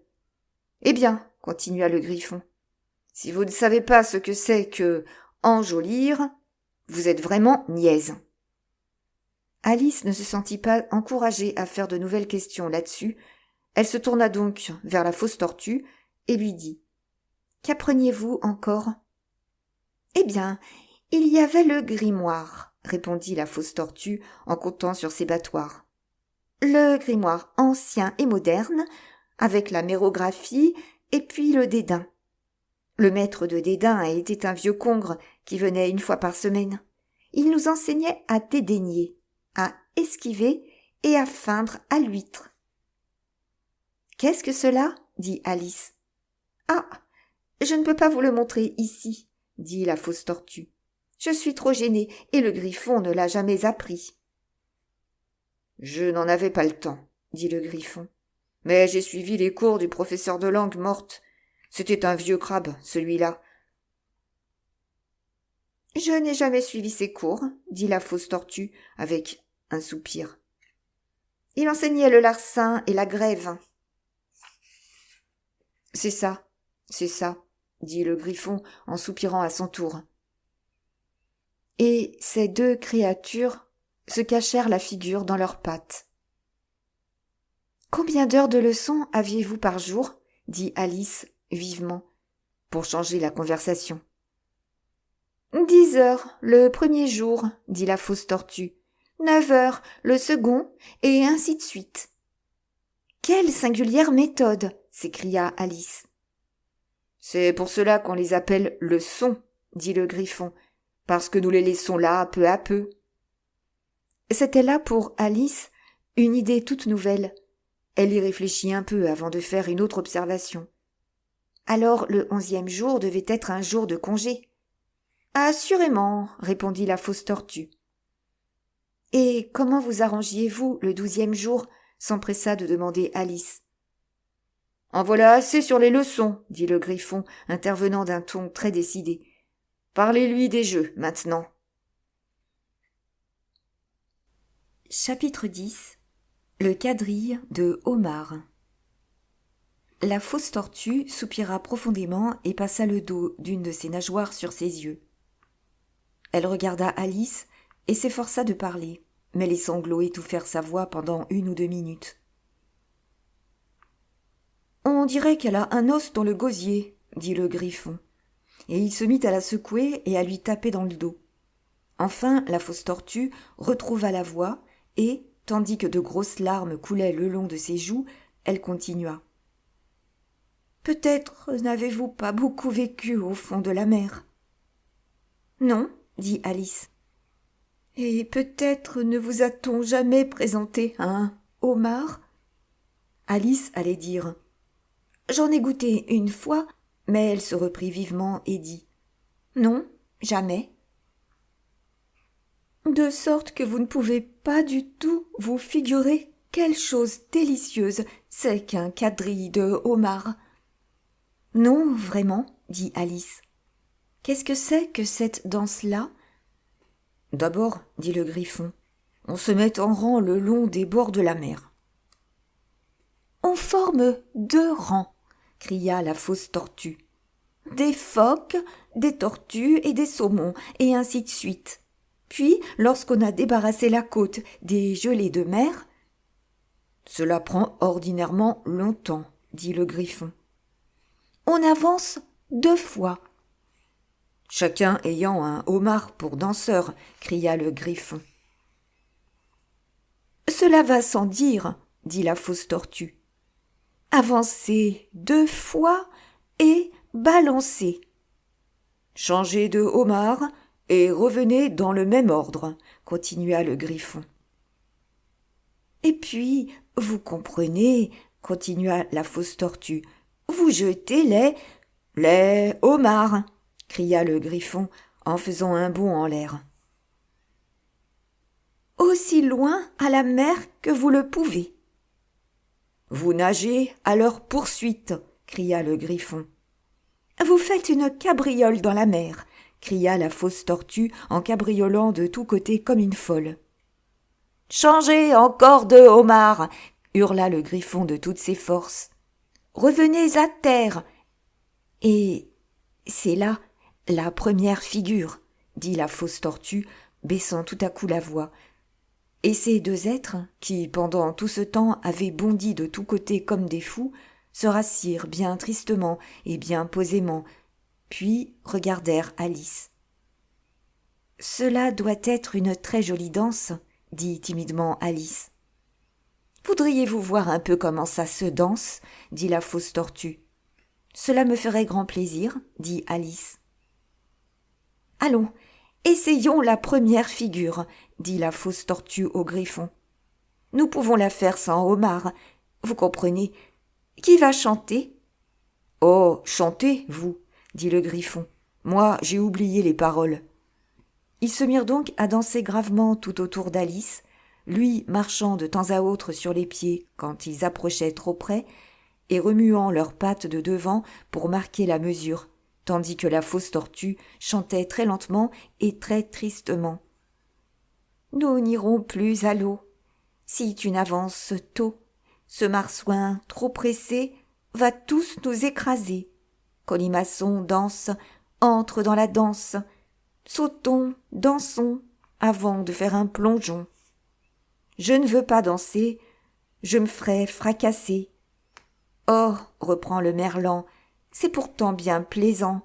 Eh bien, » continua le Griffon, « si vous ne savez pas ce que c'est que enjolir, vous êtes vraiment niaise. » Alice ne se sentit pas encouragée à faire de nouvelles questions là-dessus. Elle se tourna donc vers la fausse tortue et lui dit « Qu'appreniez-vous encore ?»« Eh bien, il y avait le grimoire, » répondit la fausse tortue en comptant sur ses battoirs. « Le grimoire ancien et moderne, avec la mérographie et puis le dédain. Le maître de dédain était un vieux congre qui venait une fois par semaine. Il nous enseignait à dédaigner, à esquiver et à feindre à l'huître. »« Qu'est-ce que cela ?» dit Alice. « Ah, je ne peux pas vous le montrer ici, » dit la fausse tortue. « Je suis trop gênée et le Griffon ne l'a jamais appris. »« Je n'en avais pas le temps, » dit le Griffon. « Mais j'ai suivi les cours du professeur de langue morte. C'était un vieux crabe, celui-là. »« Je n'ai jamais suivi ses cours, » dit la fausse tortue avec un soupir. « Il enseignait le larcin et la grève. »« C'est ça, dit le Griffon en soupirant à son tour. Et ces deux créatures se cachèrent la figure dans leurs pattes. « Combien d'heures de leçons aviez-vous par jour ?» dit Alice vivement, pour changer la conversation. « 10 heures le premier jour, » dit la fausse tortue. « 9 heures le second, et ainsi de suite. »« Quelle singulière méthode !» s'écria Alice. « C'est pour cela qu'on les appelle leçons, » dit le Griffon, « parce que nous les laissons là peu à peu. » C'était là pour Alice une idée toute nouvelle. Elle y réfléchit un peu avant de faire une autre observation. Alors le 11e jour devait être un jour de congé. « Assurément, » répondit la fausse tortue. « Et comment vous arrangiez-vous le 12e jour ?» s'empressa de demander Alice. « En voilà assez sur les leçons, » dit le Griffon, intervenant d'un ton très décidé. « Parlez-lui des jeux, maintenant. » Chapitre 10. Le quadrille de Homard. La fausse tortue soupira profondément et passa le dos d'une de ses nageoires sur ses yeux. Elle regarda Alice et s'efforça de parler, mais les sanglots étouffèrent sa voix pendant 1 ou 2 minutes. « On dirait qu'elle a un os dans le gosier, » dit le Griffon, et il se mit à la secouer et à lui taper dans le dos. Enfin, la fausse tortue retrouva la voix et, tandis que de grosses larmes coulaient le long de ses joues, elle continua. « Peut-être n'avez-vous pas beaucoup vécu au fond de la mer. »« Non, » dit Alice. « Et peut-être ne vous a-t-on jamais présenté un homard ?» Alice allait dire « J'en ai goûté une fois », mais elle se reprit vivement et dit « Non, jamais. » De sorte que vous ne pouvez pas du tout vous figurer quelle chose délicieuse c'est qu'un quadrille de homard. Non, vraiment, dit Alice. Qu'est-ce que c'est que cette danse-là ? D'abord, dit le Griffon, on se met en rang le long des bords de la mer. On forme 2 rangs, cria la fausse tortue. Des phoques, des tortues et des saumons, et ainsi de suite. Puis, lorsqu'on a débarrassé la côte des gelées de mer... Cela prend ordinairement longtemps, dit le Griffon. On avance 2 fois. Chacun ayant un homard pour danseur, cria le Griffon. Cela va sans dire, dit la fausse tortue. Avancez 2 fois et balancez. Changez de homard et revenez dans le même ordre, continua le Griffon. Et puis, vous comprenez, continua la fausse tortue, vous jetez les homards, cria le Griffon en faisant un bond en l'air. Aussi loin à la mer que vous le pouvez. Vous nagez à leur poursuite, cria le Griffon. Vous faites une cabriole dans la mer, cria la fausse tortue en cabriolant de tous côtés comme une folle. Changez encore de homard, hurla le Griffon de toutes ses forces. Revenez à terre. Et c'est là la première figure, dit la fausse tortue, baissant tout à coup la voix. Et ces 2 êtres, qui pendant tout ce temps avaient bondi de tous côtés comme des fous, se rassirent bien tristement et bien posément, puis regardèrent Alice. « Cela doit être une très jolie danse, » dit timidement Alice. « Voudriez-vous voir un peu comment ça se danse ?» dit la fausse tortue. « Cela me ferait grand plaisir, » dit Alice. « Allons, essayons la première figure, » dit la fausse tortue au Griffon. « Nous pouvons la faire sans homard, vous comprenez. Qui va chanter ?»« Oh, chantez, vous, » dit le Griffon. « Moi, j'ai oublié les paroles. » Ils se mirent donc à danser gravement tout autour d'Alice, lui marchant de temps à autre sur les pieds quand ils approchaient trop près, et remuant leurs pattes de devant pour marquer la mesure, tandis que la fausse tortue chantait très lentement et très tristement. « Nous n'irons plus à l'eau. Si tu n'avances tôt, ce marsouin trop pressé va tous nous écraser. Colimaçon danse, entre dans la danse. Sautons, dansons, avant de faire un plongeon. Je ne veux pas danser, je me ferai fracasser. Oh, reprend le merlan, c'est pourtant bien plaisant.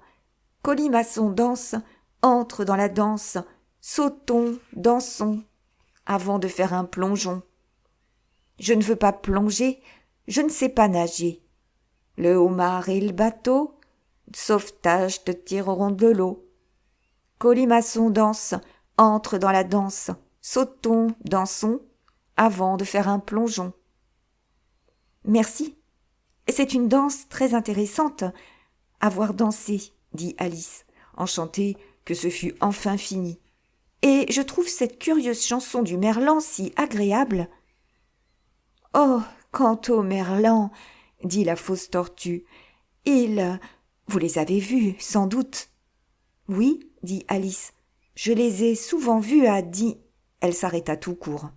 Colimaçon danse, entre dans la danse, sautons, dansons, avant de faire un plongeon. Je ne veux pas plonger, je ne sais pas nager. Le homard et le bateau, sauvetage te tireront de l'eau. Colimaçon danse, entre dans la danse, sautons, dansons, avant de faire un plongeon. Merci. C'est une danse très intéressante à voir danser, dit Alice, enchantée que ce fût enfin fini. Et je trouve cette curieuse chanson du merlan si agréable. Oh, quant au merlan, dit la fausse tortue, vous les avez vus, sans doute. Oui, dit Alice, je les ai souvent vus à Die. Elle s'arrêta tout court.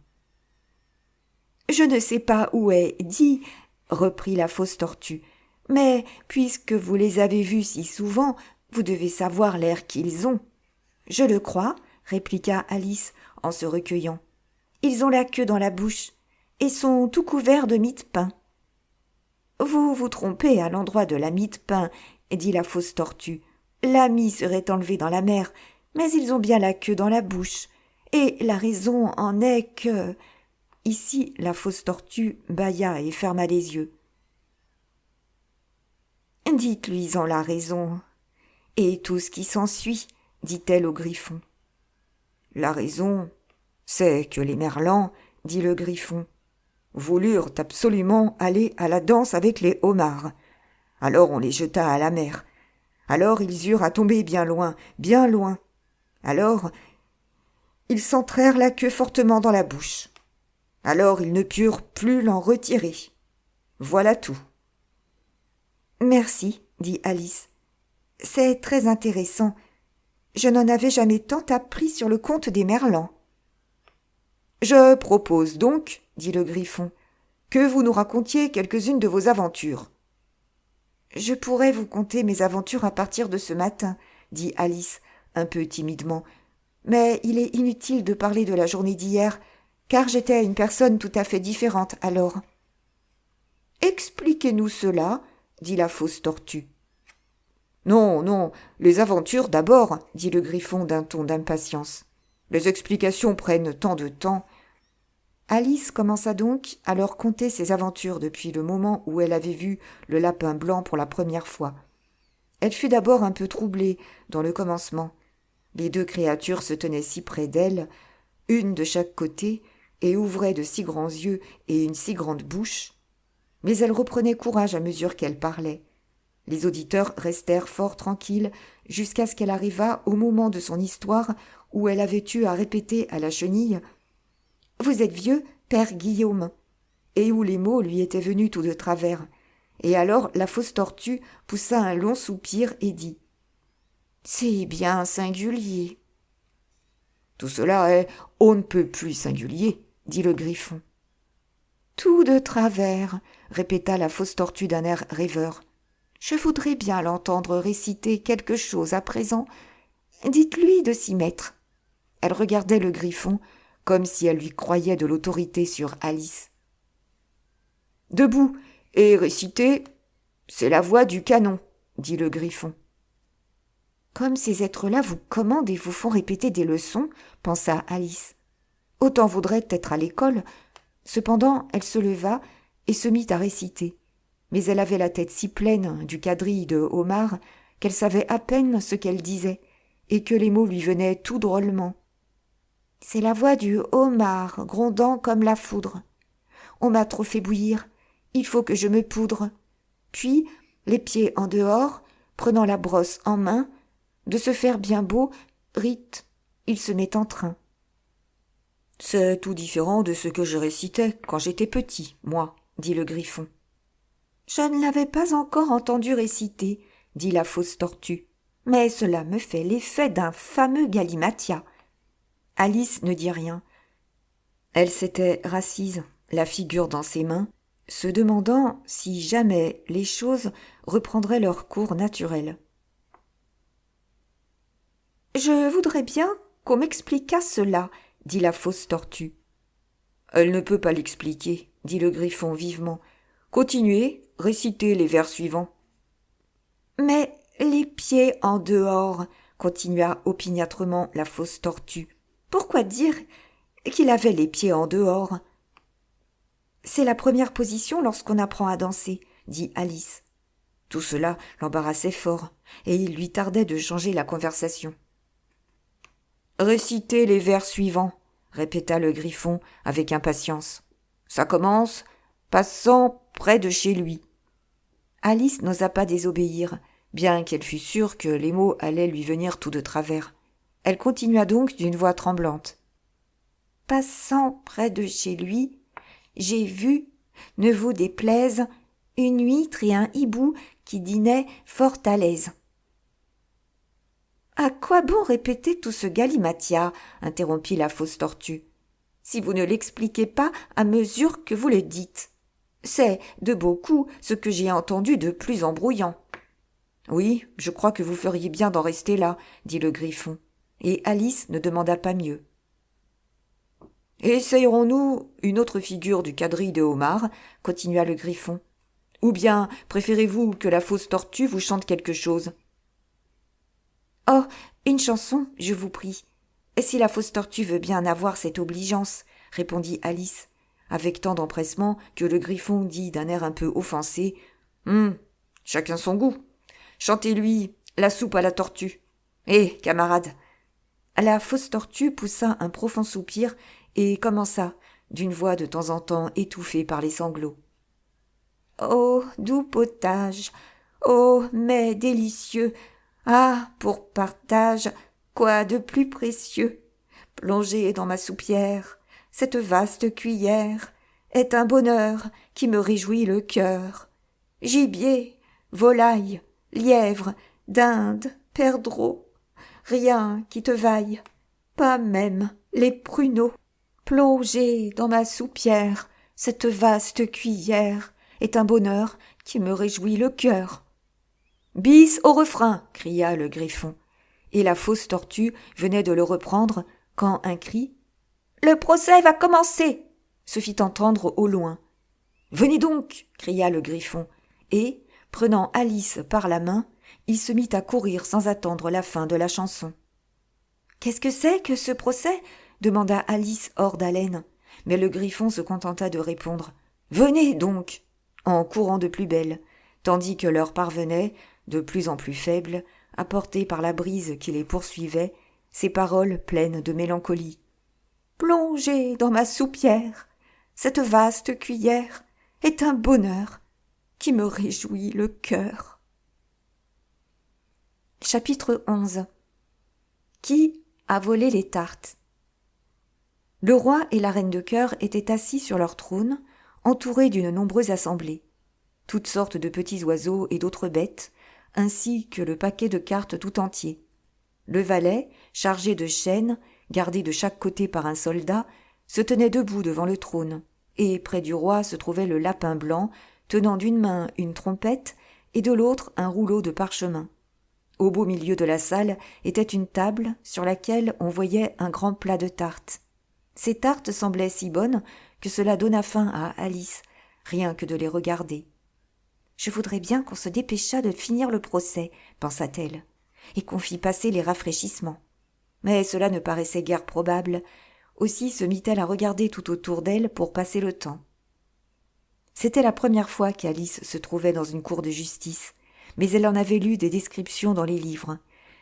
Je ne sais pas où est Die, reprit la fausse tortue, Mais puisque vous les avez vus si souvent, vous devez savoir l'air qu'ils ont. Je le crois, répliqua Alice en se recueillant. Ils ont la queue dans la bouche et sont tout couverts de mie de pain. Vous vous trompez à l'endroit de la mie de pain, dit la fausse tortue. La mie serait enlevée dans la mer, mais ils ont bien la queue dans la bouche. Et la raison en est que... Ici, la fausse tortue bâilla et ferma les yeux. Dites-lui-en la raison, et tout ce qui s'ensuit, dit-elle au griffon. La raison, c'est que les merlans, dit le griffon, voulurent absolument aller à la danse avec les homards. Alors on les jeta à la mer. Alors ils eurent à tomber bien loin, bien loin. Alors ils s'entrèrent la queue fortement dans la bouche. Alors ils ne purent plus l'en retirer. Voilà tout. Merci, dit Alice. C'est très intéressant. Je n'en avais jamais tant appris sur le conte des merlans. Je propose donc, dit le griffon, que vous nous racontiez quelques-unes de vos aventures. Je pourrais vous conter mes aventures à partir de ce matin, dit Alice, un peu timidement, mais il est inutile de parler de la journée d'hier, car j'étais une personne tout à fait différente alors. Expliquez-nous cela, dit la fausse tortue. Non, non, les aventures d'abord, dit le griffon d'un ton d'impatience. Les explications prennent tant de temps. Alice commença donc à leur conter ses aventures depuis le moment où elle avait vu le lapin blanc pour la première fois. Elle fut d'abord un peu troublée dans le commencement. Les deux créatures se tenaient si près d'elle, une de chaque côté, et ouvraient de si grands yeux et une si grande bouche. Mais elle reprenait courage à mesure qu'elle parlait. Les auditeurs restèrent fort tranquilles jusqu'à ce qu'elle arrivât au moment de son histoire où elle avait eu à répéter à la chenille « Vous êtes vieux, père Guillaume » et où les mots lui étaient venus tout de travers. Et alors la fausse tortue poussa un long soupir et dit « C'est bien singulier. » Tout cela est on ne peut plus singulier, dit le griffon. Tout de travers, répéta la fausse tortue d'un air rêveur. Je voudrais bien l'entendre réciter quelque chose à présent. Dites-lui de s'y mettre. Elle regardait le griffon comme si elle lui croyait de l'autorité sur Alice. Debout et réciter, c'est la voix du canon, dit le griffon. Comme ces êtres-là vous commandent et vous font répéter des leçons, pensa Alice. Autant vaudrait être à l'école. Cependant, elle se leva et se mit à réciter. Mais elle avait la tête si pleine du quadrille de homard qu'elle savait à peine ce qu'elle disait et que les mots lui venaient tout drôlement. C'est la voix du homard grondant comme la foudre. On m'a trop fait bouillir, il faut que je me poudre. Puis, les pieds en dehors, prenant la brosse en main, de se faire bien beau, rite, il se met en train. C'est tout différent de ce que je récitais quand j'étais petit, moi, dit le griffon. Je ne l'avais pas encore entendu réciter, dit la fausse tortue, mais cela me fait l'effet d'un fameux galimatia. Alice ne dit rien. Elle s'était rassise, la figure dans ses mains, se demandant si jamais les choses reprendraient leur cours naturel. « Je voudrais bien qu'on m'expliquât cela, » dit la fausse tortue. « Elle ne peut pas l'expliquer, » dit le griffon vivement. « Continuez, récitez les vers suivants. »« Mais les pieds en dehors, » continua opiniâtrement la fausse tortue. « Pourquoi dire qu'il avait les pieds en dehors ?»« C'est la première position lorsqu'on apprend à danser, » dit Alice. Tout cela l'embarrassait fort, et il lui tardait de changer la conversation. « Récitez les vers suivants, » répéta le griffon avec impatience. « Ça commence, passant près de chez lui. » Alice n'osa pas désobéir, bien qu'elle fût sûre que les mots allaient lui venir tout de travers. Elle continua donc d'une voix tremblante. « Passant près de chez lui, j'ai vu, ne vous déplaise, une huître et un hibou qui dînaient fort à l'aise. » « À quoi bon répéter tout ce galimatia ?» interrompit la fausse tortue. « Si vous ne l'expliquez pas à mesure que vous le dites. C'est, de beaucoup, ce que j'ai entendu de plus embrouillant. Oui, je crois que vous feriez bien d'en rester là, dit le Griffon, et Alice ne demanda pas mieux. Essayerons-nous une autre figure du quadrille de homard, continua le Griffon. Ou bien préférez-vous que la fausse tortue vous chante quelque chose? Oh, une chanson, je vous prie. Et si la fausse tortue veut bien avoir cette obligeance, répondit Alice, avec tant d'empressement que le Griffon dit d'un air un peu offensé. Chacun son goût. Chantez-lui la soupe à la tortue. Eh, camarade. La fausse tortue poussa un profond soupir et commença, d'une voix de temps en temps étouffée par les sanglots. Oh, doux potage, oh, mets délicieux, ah, pour partage, quoi de plus précieux? Plonger dans ma soupière, cette vaste cuillère, est un bonheur qui me réjouit le cœur. Gibier, volaille, lièvre, dinde, perdreau, rien qui te vaille, pas même les pruneaux. Plonger dans ma soupière, cette vaste cuillère, est un bonheur qui me réjouit le cœur. Bis au refrain, cria le Griffon, et la fausse tortue venait de le reprendre quand un cri « Le procès va commencer !» se fit entendre au loin. « Venez donc !» cria le Griffon, et, prenant Alice par la main, il se mit à courir sans attendre la fin de la chanson. « Qu'est-ce que c'est que ce procès ?» demanda Alice hors d'haleine, mais le Griffon se contenta de répondre « Venez donc !» en courant de plus belle, tandis que l'heure parvenait, de plus en plus faible, apportée par la brise qui les poursuivait, ces paroles pleines de mélancolie. « Plonger dans ma soupière, cette vaste cuillère est un bonheur qui me réjouit le cœur. » Chapitre 11. Qui a volé les tartes? Le roi et la reine de cœur étaient assis sur leur trône, entourés d'une nombreuse assemblée. Toutes sortes de petits oiseaux et d'autres bêtes, ainsi que le paquet de cartes tout entier. Le valet, chargé de chaînes, gardé de chaque côté par un soldat, se tenait debout devant le trône, et près du roi se trouvait le lapin blanc, tenant d'une main une trompette et de l'autre un rouleau de parchemin. Au beau milieu de la salle était une table sur laquelle on voyait un grand plat de tartes. Ces tartes semblaient si bonnes que cela donna faim à Alice, rien que de les regarder. « Je voudrais bien qu'on se dépêchât de finir le procès, pensa-t-elle, et qu'on fît passer les rafraîchissements. » Mais cela ne paraissait guère probable, aussi se mit-elle à regarder tout autour d'elle pour passer le temps. C'était la première fois qu'Alice se trouvait dans une cour de justice, mais elle en avait lu des descriptions dans les livres,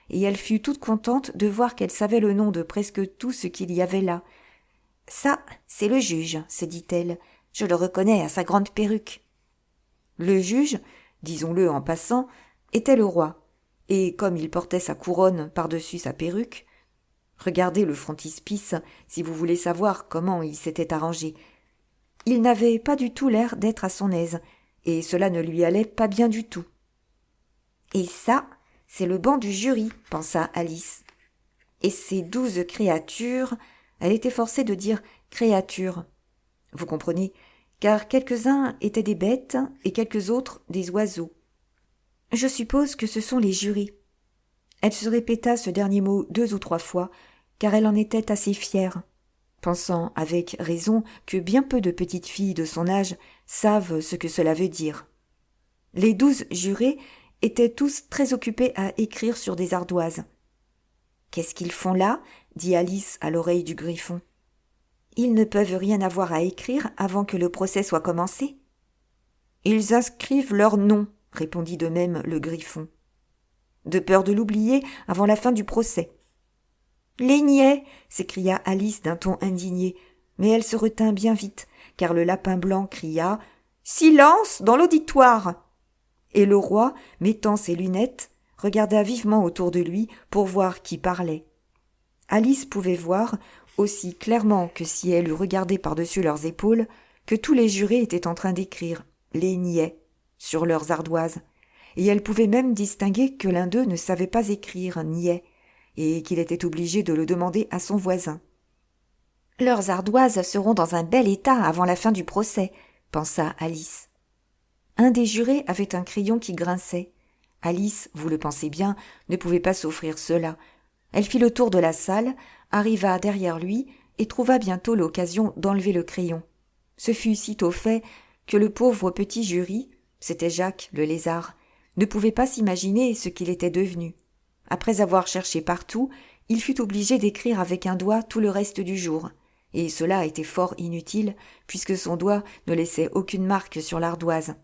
et elle fut toute contente de voir qu'elle savait le nom de presque tout ce qu'il y avait là. « Ça, c'est le juge, se dit-elle, je le reconnais à sa grande perruque. » Le juge, disons-le en passant, était le roi, et comme il portait sa couronne par-dessus sa perruque, regardez le frontispice si vous voulez savoir comment il s'était arrangé. Il n'avait pas du tout l'air d'être à son aise, et cela ne lui allait pas bien du tout. « Et ça, c'est le banc du jury, pensa Alice. Et ces 12 créatures, elle était forcée de dire créatures. Vous comprenez, car quelques-uns étaient des bêtes et quelques autres des oiseaux. Je suppose que ce sont les jurés. Elle se répéta ce dernier mot 2 ou 3 fois, car elle en était assez fière, pensant avec raison que bien peu de petites filles de son âge savent ce que cela veut dire. Les 12 jurés étaient tous très occupés à écrire sur des ardoises. « Qu'est-ce qu'ils font là ?» dit Alice à l'oreille du Griffon. « Ils ne peuvent rien avoir à écrire avant que le procès soit commencé. »« Ils inscrivent leur nom, » répondit de même le Griffon. « De peur de l'oublier avant la fin du procès. »« Les niais !» s'écria Alice d'un ton indigné, mais elle se retint bien vite, car le lapin blanc cria « Silence dans l'auditoire !» Et le roi, mettant ses lunettes, regarda vivement autour de lui pour voir qui parlait. Alice pouvait voir, aussi clairement que si elle eût regardé par-dessus leurs épaules, que tous les jurés étaient en train d'écrire « les niais » sur leurs ardoises, et elle pouvait même distinguer que l'un d'eux ne savait pas écrire « niais » et qu'il était obligé de le demander à son voisin. « Leurs ardoises seront dans un bel état avant la fin du procès » pensa Alice. Un des jurés avait un crayon qui grinçait. Alice, vous le pensez bien, ne pouvait pas s'offrir cela. Elle fit le tour de la salle, arriva derrière lui et trouva bientôt l'occasion d'enlever le crayon. Ce fut sitôt fait que le pauvre petit jury, c'était Jacques le lézard, ne pouvait pas s'imaginer ce qu'il était devenu. Après avoir cherché partout, il fut obligé d'écrire avec un doigt tout le reste du jour, et cela était fort inutile, puisque son doigt ne laissait aucune marque sur l'ardoise.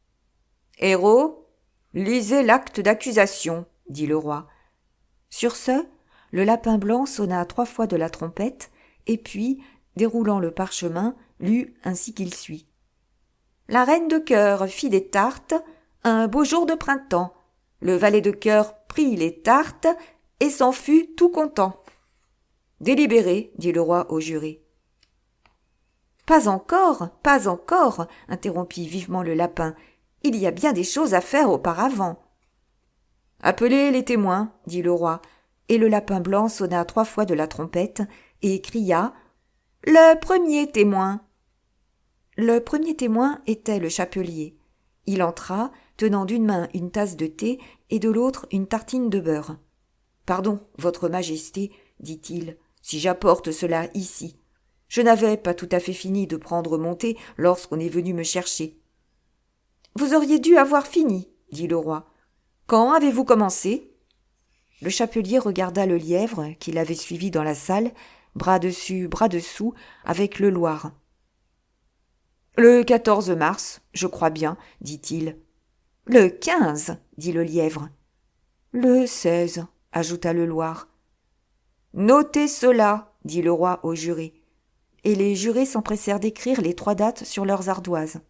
« Héros, lisez l'acte d'accusation, » dit le roi. Sur ce, le lapin blanc sonna 3 fois de la trompette, et puis, déroulant le parchemin, lut ainsi qu'il suit. « La reine de cœur fit des tartes, un beau jour de printemps. Le valet de cœur prit les tartes et s'en fut tout content. »« Délibérez, » dit le roi au juré. « Pas encore, interrompit vivement le lapin. Il y a bien des choses à faire auparavant. »« Appelez les témoins, » dit le roi, et le lapin blanc sonna 3 fois de la trompette et cria « Le premier témoin !» Le premier témoin était le chapelier. Il entra, tenant d'une main une tasse de thé et de l'autre une tartine de beurre. « Pardon, votre majesté, dit-il, si j'apporte cela ici. Je n'avais pas tout à fait fini de prendre mon thé lorsqu'on est venu me chercher. »« Vous auriez dû avoir fini, » dit le roi. « Quand avez-vous commencé ?» Le chapelier regarda le lièvre qui l'avait suivi dans la salle, bras dessus, bras dessous, avec le Loir. « Le 14 mars, je crois bien, dit-il. »« Le 15, dit le lièvre. »« Le 16, ajouta le Loir. »« Notez cela, dit le roi aux jurés. » Et les jurés s'empressèrent d'écrire les 3 dates sur leurs ardoises.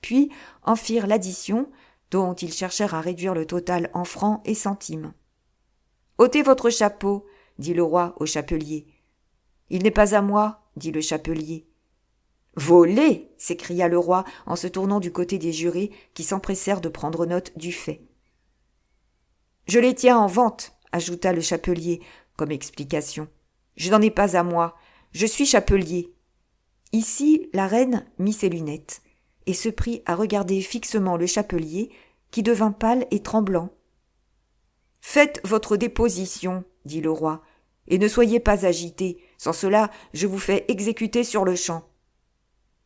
Puis en firent l'addition, dont ils cherchèrent à réduire le total en francs et centimes. « Ôtez votre chapeau, dit le roi au chapelier. »« Il n'est pas à moi, dit le chapelier. »« Volé !» s'écria le roi en se tournant du côté des jurés qui s'empressèrent de prendre note du fait. « Je les tiens en vente, ajouta le chapelier comme explication. « Je n'en ai pas à moi, je suis chapelier. » Ici, la reine mit ses lunettes et se prit à regarder fixement le chapelier qui devint pâle et tremblant. « Faites votre déposition, dit le roi, et ne soyez pas agité, sans cela je vous fais exécuter sur le champ. »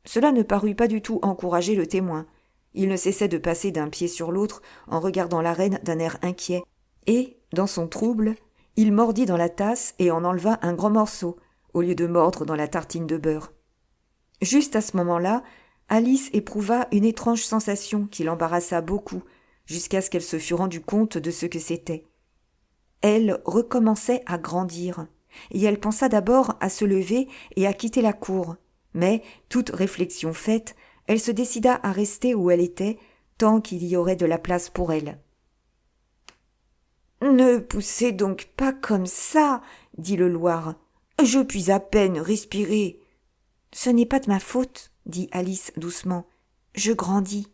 Cela ne parut pas du tout encourager le témoin. Il ne cessait de passer d'un pied sur l'autre en regardant la reine d'un air inquiet, et, dans son trouble, il mordit dans la tasse et en enleva un grand morceau, au lieu de mordre dans la tartine de beurre. Juste à ce moment-là, Alice éprouva une étrange sensation qui l'embarrassa beaucoup, jusqu'à ce qu'elle se fût rendue compte de ce que c'était. Elle recommençait à grandir, et elle pensa d'abord à se lever et à quitter la cour, mais, toute réflexion faite, elle se décida à rester où elle était, tant qu'il y aurait de la place pour elle. « Ne poussez donc pas comme ça, dit le Loir. Je puis à peine respirer. »« Ce n'est pas de ma faute, dit Alice doucement. Je grandis. »«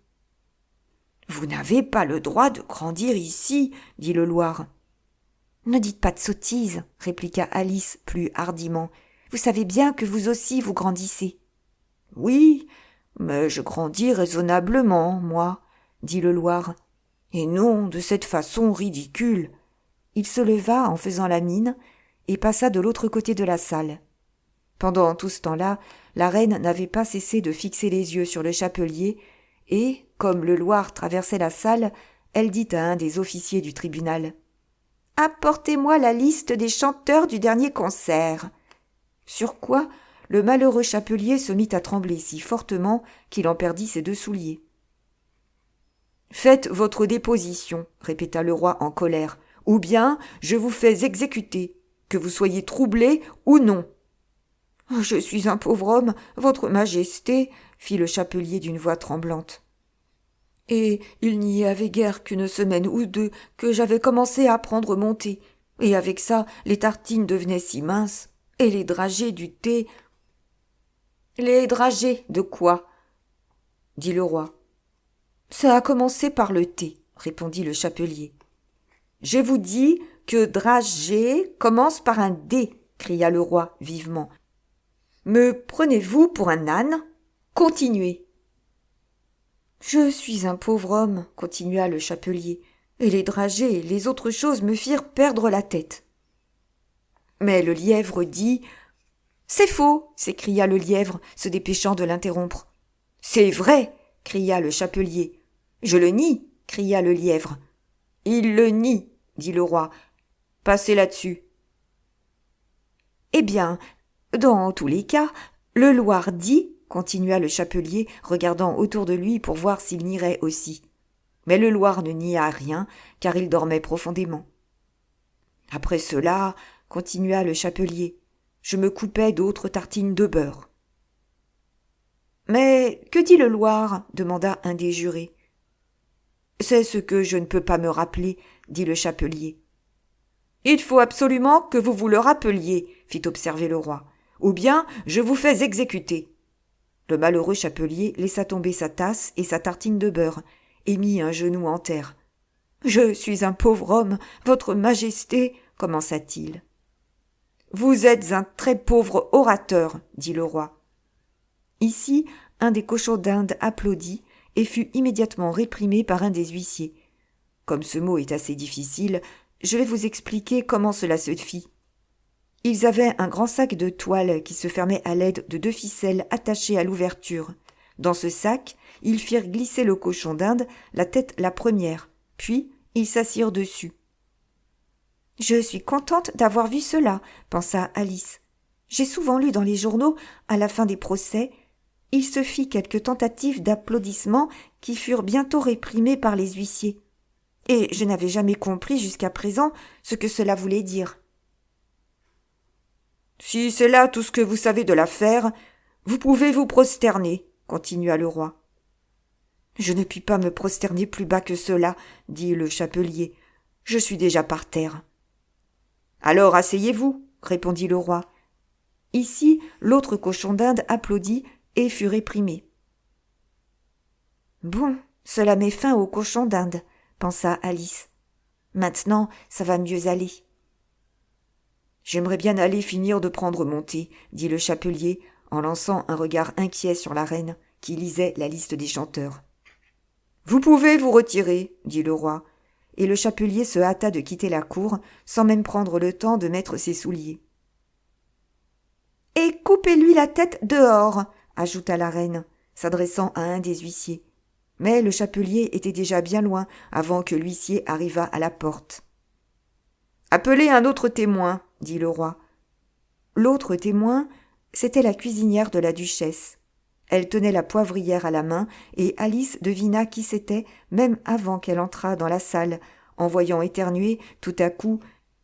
Vous n'avez pas le droit de grandir ici, dit le Loir. »« Ne dites pas de sottises, répliqua Alice plus hardiment. Vous savez bien que vous aussi vous grandissez. »« Oui, mais je grandis raisonnablement, moi, dit le Loir. Et non de cette façon ridicule. » Il se leva en faisant la mine et passa de l'autre côté de la salle. Pendant tout ce temps-là, la reine n'avait pas cessé de fixer les yeux sur le chapelier et, comme le Loir traversait la salle, elle dit à un des officiers du tribunal « Apportez-moi la liste des chanteurs du dernier concert. » Sur quoi le malheureux chapelier se mit à trembler si fortement qu'il en perdit ses 2 souliers. « Faites votre déposition, répéta le roi en colère, ou bien je vous fais exécuter, que vous soyez troublé ou non. »« Je suis un pauvre homme, votre majesté, » fit le chapelier d'une voix tremblante. « Et il n'y avait guère qu'une semaine ou 2 que j'avais commencé à prendre mon thé, et avec ça les tartines devenaient si minces, et les dragées du thé... »« Les dragées de quoi ?» dit le roi. « Ça a commencé par le thé, » répondit le chapelier. « Je vous dis que dragée commence par un D, » cria le roi vivement. « Me prenez-vous pour un âne ? Continuez. » Je suis un pauvre homme, continua le chapelier, et les dragées et les autres choses me firent perdre la tête. Mais le lièvre dit « C'est faux !» s'écria le lièvre, se dépêchant de l'interrompre. « C'est vrai !» cria le chapelier. « Je le nie !» cria le lièvre. « Il le nie !» dit le roi. « Passez là-dessus. » Eh bien, dans tous les cas, le Loir dit, continua le chapelier, regardant autour de lui pour voir s'il nierait aussi. Mais le Loir ne nia rien, car il dormait profondément. Après cela, continua le chapelier, je me coupai d'autres tartines de beurre. Mais que dit le Loir demanda un des jurés. C'est ce que je ne peux pas me rappeler, dit le chapelier. Il faut absolument que vous vous le rappeliez, fit observer le roi, ou bien je vous fais exécuter. Le malheureux chapelier laissa tomber sa tasse et sa tartine de beurre, et mit un genou en terre. Je suis un pauvre homme, votre majesté, commença-t-il. Vous êtes un très pauvre orateur, dit le roi. Ici, un des cochons d'Inde applaudit et fut immédiatement réprimé par un des huissiers. Comme ce mot est assez difficile, je vais vous expliquer comment cela se fit. Ils avaient un grand sac de toile qui se fermait à l'aide de 2 ficelles attachées à l'ouverture. Dans ce sac, ils firent glisser le cochon d'Inde, la tête la première, puis ils s'assirent dessus. « Je suis contente d'avoir vu cela, » pensa Alice. « J'ai souvent lu dans les journaux, à la fin des procès, il se fit quelques tentatives d'applaudissements qui furent bientôt réprimées par les huissiers. Et je n'avais jamais compris jusqu'à présent ce que cela voulait dire. »« Si c'est là tout ce que vous savez de l'affaire, vous pouvez vous prosterner, » continua le roi. « Je ne puis pas me prosterner plus bas que cela, » dit le chapelier. « Je suis déjà par terre. »« Alors asseyez-vous, » répondit le roi. Ici, l'autre cochon d'Inde applaudit et fut réprimé. « Bon, cela met fin au cochon d'Inde, » pensa Alice. « Maintenant, ça va mieux aller. »« J'aimerais bien aller finir de prendre mon thé, » dit le chapelier, en lançant un regard inquiet sur la reine, qui lisait la liste des chanteurs. « Vous pouvez vous retirer, » dit le roi, et le chapelier se hâta de quitter la cour, sans même prendre le temps de mettre ses souliers. « Et coupez-lui la tête dehors, » ajouta la reine, s'adressant à un des huissiers. Mais le chapelier était déjà bien loin avant que l'huissier arrivât à la porte. « Appelez un autre témoin, » dit le roi. L'autre témoin, c'était la cuisinière de la duchesse. Elle tenait la poivrière à la main, et Alice devina qui c'était même avant qu'elle entrât dans la salle, en voyant éternuer tout à coup,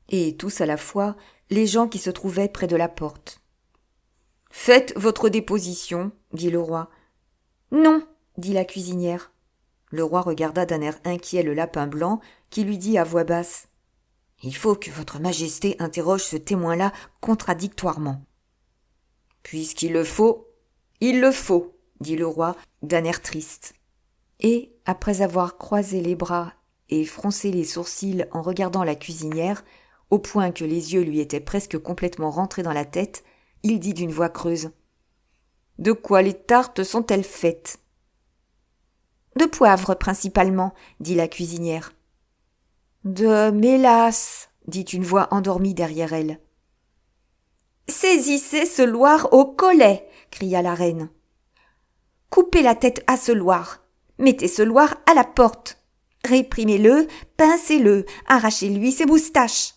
et tous à la fois, les gens qui se trouvaient près de la porte. « Faites votre déposition, » dit le roi. « Non, » dit la cuisinière. Le roi regarda d'un air inquiet le lapin blanc, qui lui dit à voix basse. « Il faut que votre majesté interroge ce témoin-là contradictoirement. »« Puisqu'il le faut, il le faut, » dit le roi d'un air triste. Et, après avoir croisé les bras et froncé les sourcils en regardant la cuisinière, au point que les yeux lui étaient presque complètement rentrés dans la tête, il dit d'une voix creuse. « De quoi les tartes sont-elles faites ?»« De poivre, principalement, » dit la cuisinière. « De mélasse, » dit une voix endormie derrière elle. « Saisissez ce Loir au collet, » cria la reine. « Coupez la tête à ce Loir, mettez ce Loir à la porte, réprimez-le, pincez-le, arrachez-lui ses moustaches. »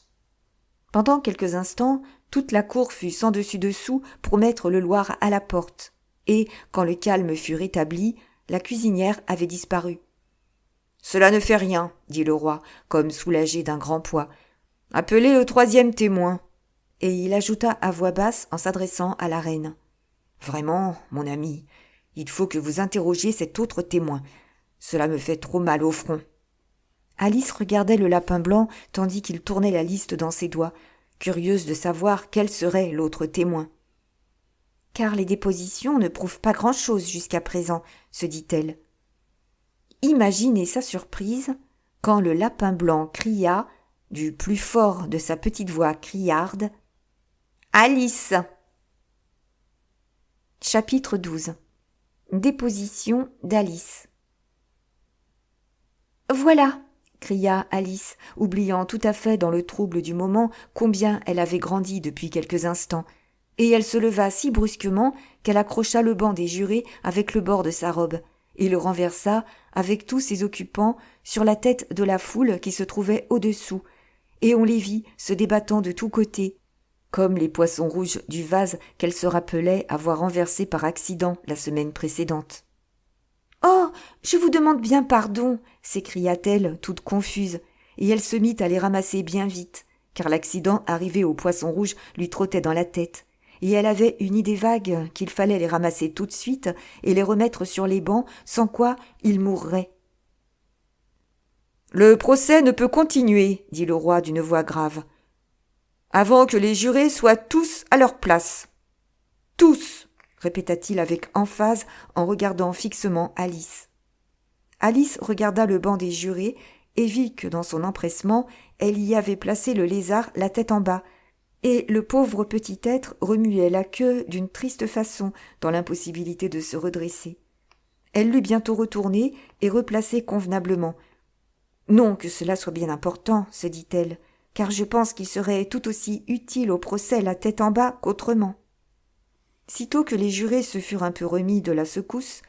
Pendant quelques instants, toute la cour fut sans dessus-dessous pour mettre le Loir à la porte, et, quand le calme fut rétabli, la cuisinière avait disparu. « Cela ne fait rien, » dit le roi, comme soulagé d'un grand poids. « Appelez le 3e témoin. » Et il ajouta à voix basse en s'adressant à la reine. « Vraiment, mon ami, il faut que vous interrogiez cet autre témoin. Cela me fait trop mal au front. » Alice regardait le lapin blanc tandis qu'il tournait la liste dans ses doigts, curieuse de savoir quel serait l'autre témoin. « Car les dépositions ne prouvent pas grand-chose jusqu'à présent, » se dit-elle. Imaginez sa surprise quand le lapin blanc cria, du plus fort de sa petite voix criarde, « Alice !» Chapitre 12. Déposition d'Alice. Voilà, cria Alice, oubliant tout à fait dans le trouble du moment combien elle avait grandi depuis quelques instants, et elle se leva si brusquement qu'elle accrocha le banc des jurés avec le bord de sa robe, et le renversa, avec tous ses occupants, sur la tête de la foule qui se trouvait au-dessous, et on les vit se débattant de tous côtés, comme les poissons rouges du vase qu'elle se rappelait avoir renversé par accident la semaine précédente. « Oh, je vous demande bien pardon !» s'écria-t-elle, toute confuse, et elle se mit à les ramasser bien vite, car l'accident arrivé aux poissons rouges lui trottait dans la tête, et elle avait une idée vague qu'il fallait les ramasser tout de suite et les remettre sur les bancs, sans quoi ils mourraient. « Le procès ne peut continuer, » dit le roi d'une voix grave, « avant que les jurés soient tous à leur place. »« Tous !» répéta-t-il avec emphase en regardant fixement Alice. Alice regarda le banc des jurés et vit que dans son empressement, elle y avait placé le lézard la tête en bas, et le pauvre petit être remuait la queue d'une triste façon dans l'impossibilité de se redresser. Elle l'eut bientôt retourné et replacé convenablement. « Non que cela soit bien important, se dit-elle, car je pense qu'il serait tout aussi utile au procès la tête en bas qu'autrement. » Sitôt que les jurés se furent un peu remis de la secousse,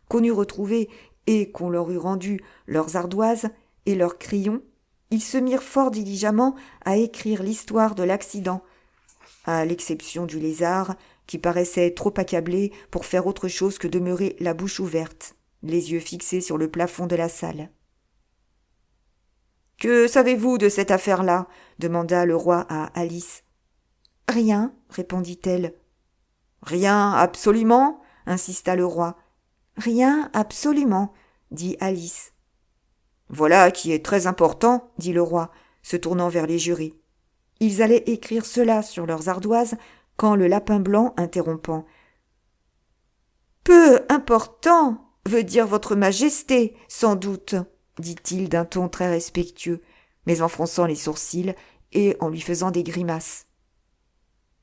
qu'on eut retrouvé et qu'on leur eut rendu leurs ardoises et leurs crayons, ils se mirent fort diligemment à écrire l'histoire de l'accident, à l'exception du lézard, qui paraissait trop accablé pour faire autre chose que demeurer la bouche ouverte, les yeux fixés sur le plafond de la salle. « Que savez-vous de cette affaire-là » demanda le roi à Alice. « Rien, » répondit-elle. « Rien, absolument » insista le roi. « Rien, absolument » dit Alice. « Voilà qui est très important » dit le roi, se tournant vers les jurés. Ils allaient écrire cela sur leurs ardoises quand le lapin blanc, interrompant « Peu important veut dire votre majesté, sans doute » dit-il d'un ton très respectueux, mais en fronçant les sourcils et en lui faisant des grimaces.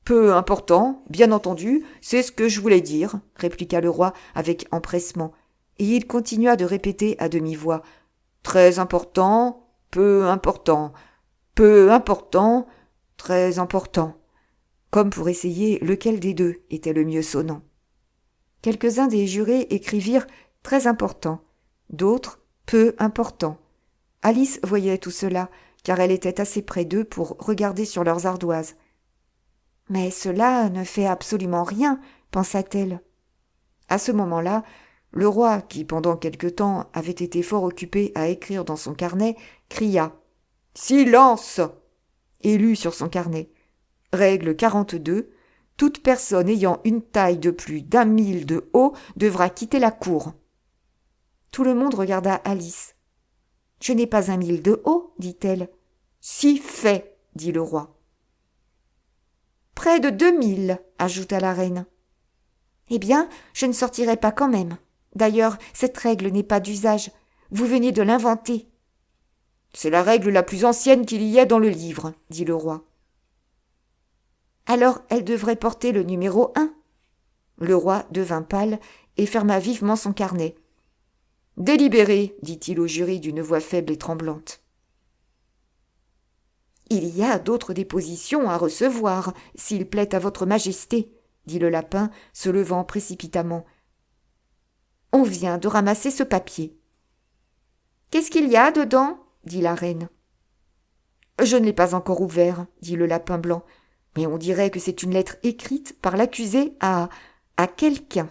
« Peu important, bien entendu, c'est ce que je voulais dire, » répliqua le roi avec empressement, et il continua de répéter à demi-voix « Très important, peu important, très important », comme pour essayer lequel des deux était le mieux sonnant. Quelques-uns des jurés écrivirent « très important », d'autres « peu important ». Alice voyait tout cela, car elle était assez près d'eux pour regarder sur leurs ardoises. « Mais cela ne fait absolument rien, » pensa-t-elle. À ce moment-là, le roi, qui pendant quelque temps avait été fort occupé à écrire dans son carnet, cria « Silence !» et lut sur son carnet. Règle 42. Toute personne ayant une taille de plus d'1 mille de haut devra quitter la cour. Tout le monde regarda Alice. « Je n'ai pas 1 mille de haut, dit-elle. »« Si fait, dit le roi. »« Près de 2 000, ajouta la reine. « Eh bien, je ne sortirai pas quand même. D'ailleurs, cette règle n'est pas d'usage. Vous venez de l'inventer. »« C'est la règle la plus ancienne qu'il y ait dans le livre, dit le roi. »« Alors, elle devrait porter le numéro 1. » Le roi devint pâle et ferma vivement son carnet. « Délibéré, dit-il au jury d'une voix faible et tremblante. « Il y a d'autres dépositions à recevoir, s'il plaît à votre majesté, dit le lapin, se levant précipitamment. On vient de ramasser ce papier. Qu'est-ce qu'il y a dedans? Dit la reine. Je ne l'ai pas encore ouvert, dit le lapin blanc, mais on dirait que c'est une lettre écrite par l'accusé à quelqu'un.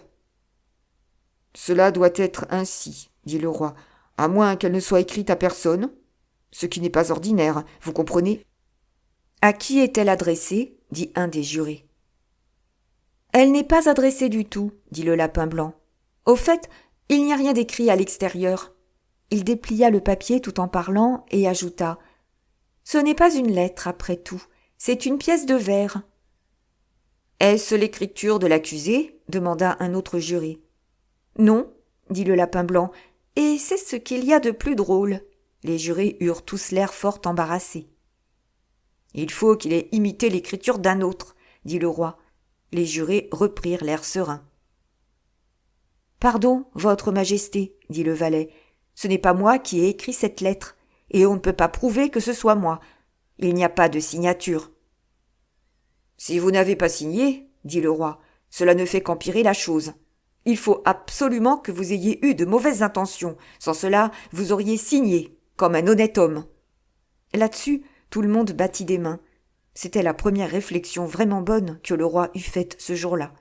Cela doit être ainsi, dit le roi, à moins qu'elle ne soit écrite à personne, ce qui n'est pas ordinaire, vous comprenez. À qui est-elle adressée? Dit un des jurés. Elle n'est pas adressée du tout, dit le lapin blanc. Au fait, il n'y a rien d'écrit à l'extérieur. Il déplia le papier tout en parlant et ajouta « Ce n'est pas une lettre, après tout, c'est une pièce de verre. »« Est-ce l'écriture de l'accusé » demanda un autre juré. « Non, » dit le lapin blanc, et c'est ce qu'il y a de plus drôle. Les jurés eurent tous l'air fort embarrassés. « Il faut qu'il ait imité l'écriture d'un autre, » dit le roi. Les jurés reprirent l'air serein. « Pardon, votre majesté, » dit le valet, Ce n'est pas moi qui ai écrit cette lettre, et on ne peut pas prouver que ce soit moi. Il n'y a pas de signature. Si vous n'avez pas signé, dit le roi, cela ne fait qu'empirer la chose. Il faut absolument que vous ayez eu de mauvaises intentions. Sans cela, vous auriez signé, comme un honnête homme. Là-dessus, tout le monde battit des mains. C'était la première réflexion vraiment bonne que le roi eût faite ce jour-là.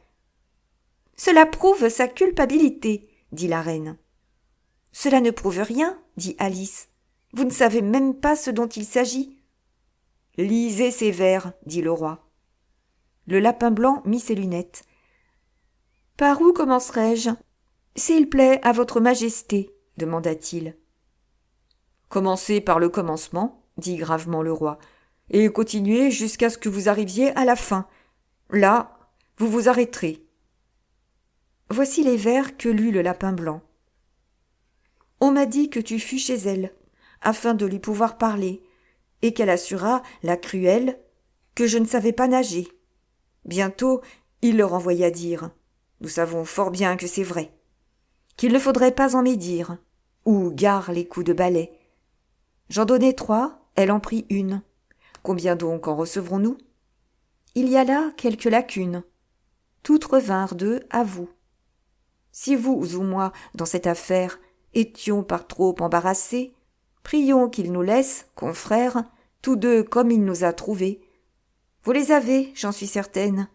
« Cela prouve sa culpabilité, » dit la reine. « Cela ne prouve rien, » dit Alice. « Vous ne savez même pas ce dont il s'agit. »« Lisez ces vers, » dit le roi. Le lapin blanc mit ses lunettes. « Par où commencerai-je ? S'il plaît à votre majesté, » demanda-t-il. « Commencez par le commencement, » dit gravement le roi, « et continuez jusqu'à ce que vous arriviez à la fin. Là, vous vous arrêterez. » Voici les vers que lut le lapin blanc. « On m'a dit que tu fus chez elle, afin de lui pouvoir parler, et qu'elle assura, la cruelle, que je ne savais pas nager. Bientôt, il leur envoya dire, nous savons fort bien que c'est vrai, qu'il ne faudrait pas en médire, ou gare les coups de balai. J'en donnai 3, elle en prit 1. Combien donc en recevrons-nous ? Il y a là quelques lacunes. Toutes revinrent d'eux à vous. Si vous ou moi, dans cette affaire, étions par trop embarrassés, prions qu'il nous laisse, confrères, tous deux comme il nous a trouvés. Vous les avez, j'en suis certaine,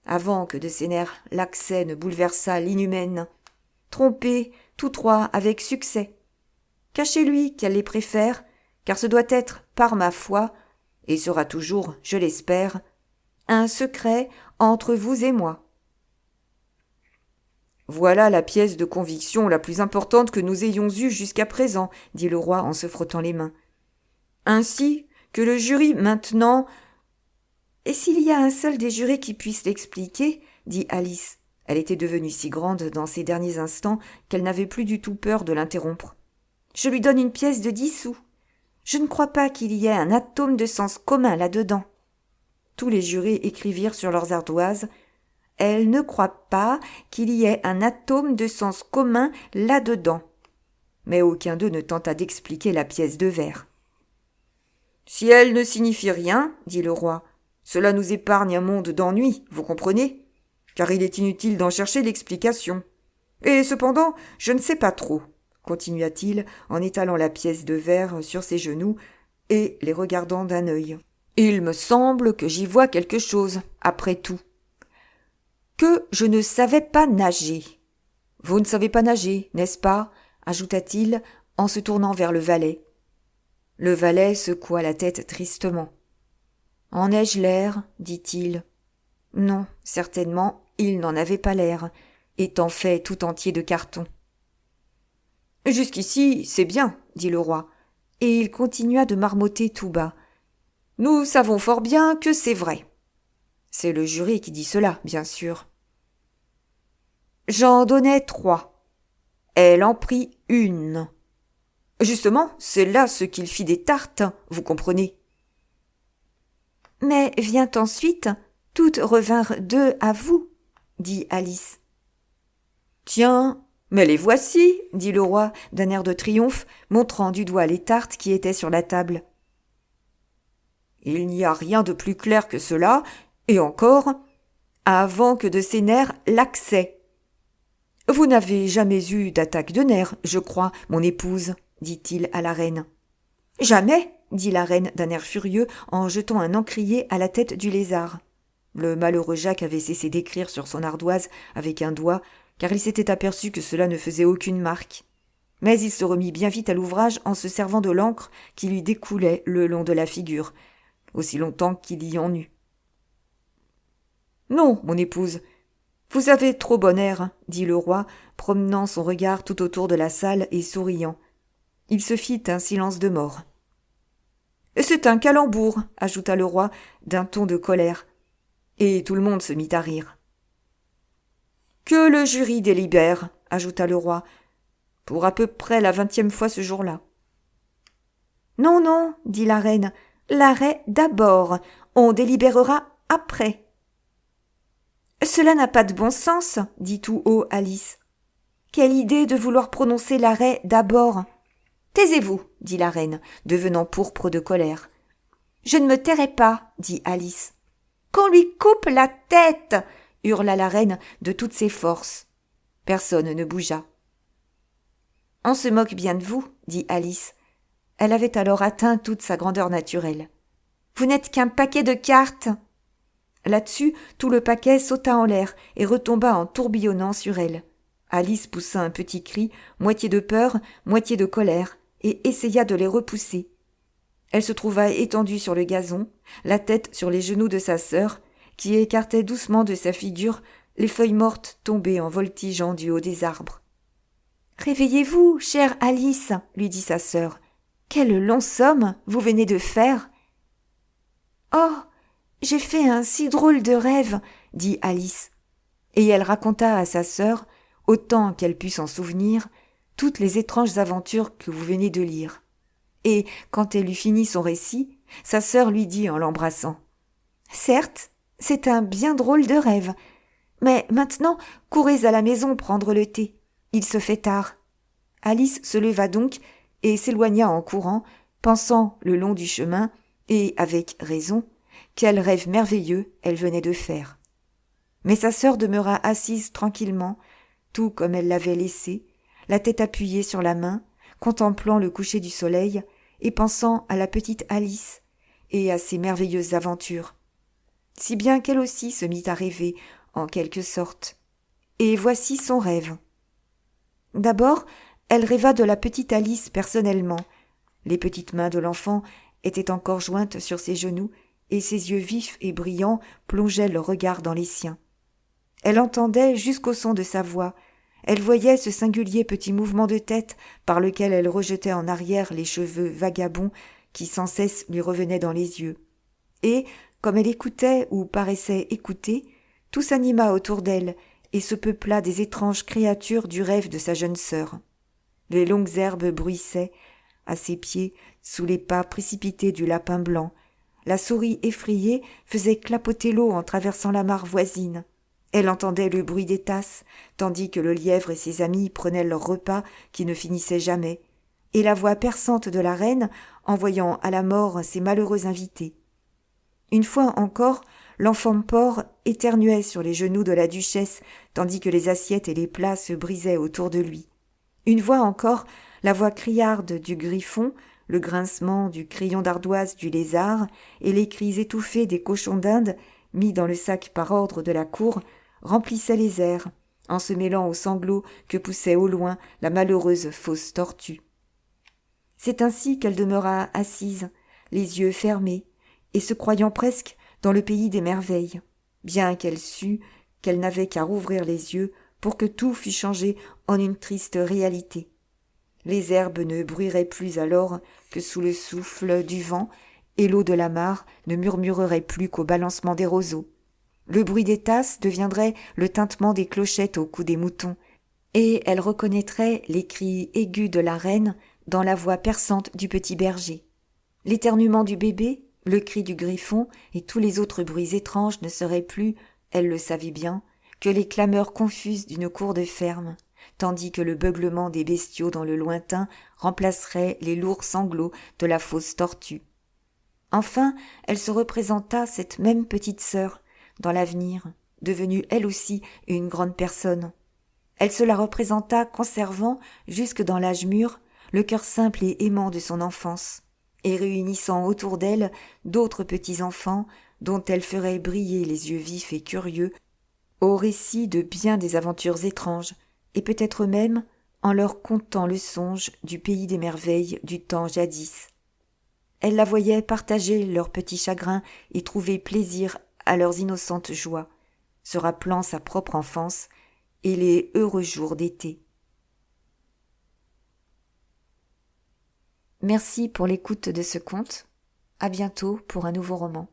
avant que de ces nerfs l'accès ne bouleversât l'inhumaine. Trompés, tous 3 avec succès. Cachez-lui qu'elle les préfère, car ce doit être, par ma foi, et sera toujours, je l'espère, un secret entre vous et moi. Voilà la pièce de conviction la plus importante que nous ayons eue jusqu'à présent, dit le roi en se frottant les mains. Ainsi que le jury maintenant... Et s'il y a un seul des jurés qui puisse l'expliquer, dit Alice. Elle était devenue si grande dans ces derniers instants qu'elle n'avait plus du tout peur de l'interrompre. Je lui donne une pièce de 10 sous. Je ne crois pas qu'il y ait un atome de sens commun là-dedans. Tous les jurés écrivirent sur leurs ardoises. Elle ne croit pas qu'il y ait un atome de sens commun là-dedans. Mais aucun d'eux ne tenta d'expliquer la pièce de vers. Si elle ne signifie rien, dit le roi, cela nous épargne un monde d'ennui, vous comprenez ? Car il est inutile d'en chercher l'explication. Et cependant, je ne sais pas trop, continua-t-il en étalant la pièce de verre sur ses genoux et les regardant d'un œil. Il me semble que j'y vois quelque chose, après tout. Que je ne savais pas nager. Vous ne savez pas nager, n'est-ce pas ? Ajouta-t-il en se tournant vers le valet. Le valet secoua la tête tristement. En ai-je l'air ? dit-il. Non, certainement, il n'en avait pas l'air, étant fait tout entier de carton. Jusqu'ici, c'est bien, dit le roi, et il continua de marmotter tout bas. Nous savons fort bien que c'est vrai. C'est le jury qui dit cela, bien sûr. J'en donnai 3. Elle en prit 1. Justement, c'est là ce qu'il fit des tartes, vous comprenez. Mais vient ensuite, toutes revinrent 2 à vous, dit Alice. Tiens, mais les voici, dit le roi d'un air de triomphe, montrant du doigt les tartes qui étaient sur la table. Il n'y a rien de plus clair que cela, et encore, avant que de ces nerfs l'accès. Vous n'avez jamais eu d'attaque de nerfs, je crois, mon épouse, dit-il à la reine. Jamais, dit la reine d'un air furieux en jetant un encrier à la tête du lézard. Le malheureux Jacques avait cessé d'écrire sur son ardoise avec un doigt, car il s'était aperçu que cela ne faisait aucune marque. Mais il se remit bien vite à l'ouvrage en se servant de l'encre qui lui découlait le long de la figure, aussi longtemps qu'il y en eut. « Non, mon épouse, vous avez trop bon air, » dit le roi, promenant son regard tout autour de la salle et souriant. Il se fit un silence de mort. « C'est un calembour, » ajouta le roi d'un ton de colère, et tout le monde se mit à rire. « Que le jury délibère, » ajouta le roi, pour à peu près la 20e fois ce jour-là. « Non, non, » dit la reine, « l'arrêt d'abord, on délibérera après. »« Cela n'a pas de bon sens, » dit tout haut Alice. « Quelle idée de vouloir prononcer l'arrêt d'abord ! Taisez-vous, dit la reine, devenant pourpre de colère. Je ne me tairai pas, dit Alice. Qu'on lui coupe la tête, hurla la reine de toutes ses forces. Personne ne bougea. On se moque bien de vous, dit Alice. Elle avait alors atteint toute sa grandeur naturelle. Vous n'êtes qu'un paquet de cartes. Là-dessus, tout le paquet sauta en l'air et retomba en tourbillonnant sur elle. Alice poussa un petit cri, moitié de peur, moitié de colère, et essaya de les repousser. Elle se trouva étendue sur le gazon, la tête sur les genoux de sa sœur, qui écartait doucement de sa figure les feuilles mortes tombées en voltigeant du haut des arbres. « Réveillez-vous, chère Alice, lui dit sa sœur. Quel long somme vous venez de faire !»« Oh, j'ai fait un si drôle de rêve, dit Alice. Et elle raconta à sa sœur, autant qu'elle put s'en souvenir, toutes les étranges aventures que vous venez de lire. Et, quand elle eut fini son récit, sa sœur lui dit en l'embrassant « Certes, c'est un bien drôle de rêve, mais maintenant courez à la maison prendre le thé. Il se fait tard. » Alice se leva donc et s'éloigna en courant, pensant le long du chemin, et avec raison, quel rêve merveilleux elle venait de faire. Mais sa sœur demeura assise tranquillement, tout comme elle l'avait laissé, la tête appuyée sur la main, contemplant le coucher du soleil et pensant à la petite Alice et à ses merveilleuses aventures. Si bien qu'elle aussi se mit à rêver, en quelque sorte. Et voici son rêve. D'abord, elle rêva de la petite Alice personnellement. Les petites mains de l'enfant étaient encore jointes sur ses genoux et ses yeux vifs et brillants plongeaient leur regard dans les siens. Elle entendait jusqu'au son de sa voix. Elle voyait ce singulier petit mouvement de tête par lequel elle rejetait en arrière les cheveux vagabonds qui sans cesse lui revenaient dans les yeux. Et, comme elle écoutait ou paraissait écouter, tout s'anima autour d'elle et se peupla des étranges créatures du rêve de sa jeune sœur. Les longues herbes bruissaient à ses pieds sous les pas précipités du lapin blanc. La souris effrayée faisait clapoter l'eau en traversant la mare voisine. Elle entendait le bruit des tasses, tandis que le lièvre et ses amis prenaient leur repas qui ne finissait jamais, et la voix perçante de la reine envoyant à la mort ses malheureux invités. Une fois encore, l'enfant porc éternuait sur les genoux de la duchesse, tandis que les assiettes et les plats se brisaient autour de lui. Une fois encore, la voix criarde du griffon, le grincement du crayon d'ardoise du lézard et les cris étouffés des cochons d'Inde, mis dans le sac par ordre de la cour, remplissaient les airs, en se mêlant aux sanglots que poussait au loin la malheureuse fausse tortue. C'est ainsi qu'elle demeura assise, les yeux fermés, et se croyant presque dans le pays des merveilles, bien qu'elle sût qu'elle n'avait qu'à rouvrir les yeux pour que tout fût changé en une triste réalité. Les herbes ne bruiraient plus alors que sous le souffle du vent, et l'eau de la mare ne murmurerait plus qu'au balancement des roseaux. Le bruit des tasses deviendrait le tintement des clochettes au cou des moutons, et elle reconnaîtrait les cris aigus de la reine dans la voix perçante du petit berger. L'éternuement du bébé, le cri du griffon et tous les autres bruits étranges ne seraient plus, elle le savait bien, que les clameurs confuses d'une cour de ferme, tandis que le beuglement des bestiaux dans le lointain remplacerait les lourds sanglots de la fausse tortue. Enfin, elle se représenta cette même petite sœur, dans l'avenir, devenue elle aussi une grande personne. Elle se la représenta conservant, jusque dans l'âge mûr, le cœur simple et aimant de son enfance, et réunissant autour d'elle d'autres petits-enfants dont elle ferait briller les yeux vifs et curieux au récit de bien des aventures étranges, et peut-être même en leur contant le songe du pays des merveilles du temps jadis. Elle la voyait partager leurs petits chagrins et trouver plaisir à leurs innocentes joies, se rappelant sa propre enfance et les heureux jours d'été. Merci pour l'écoute de ce conte. À bientôt pour un nouveau roman.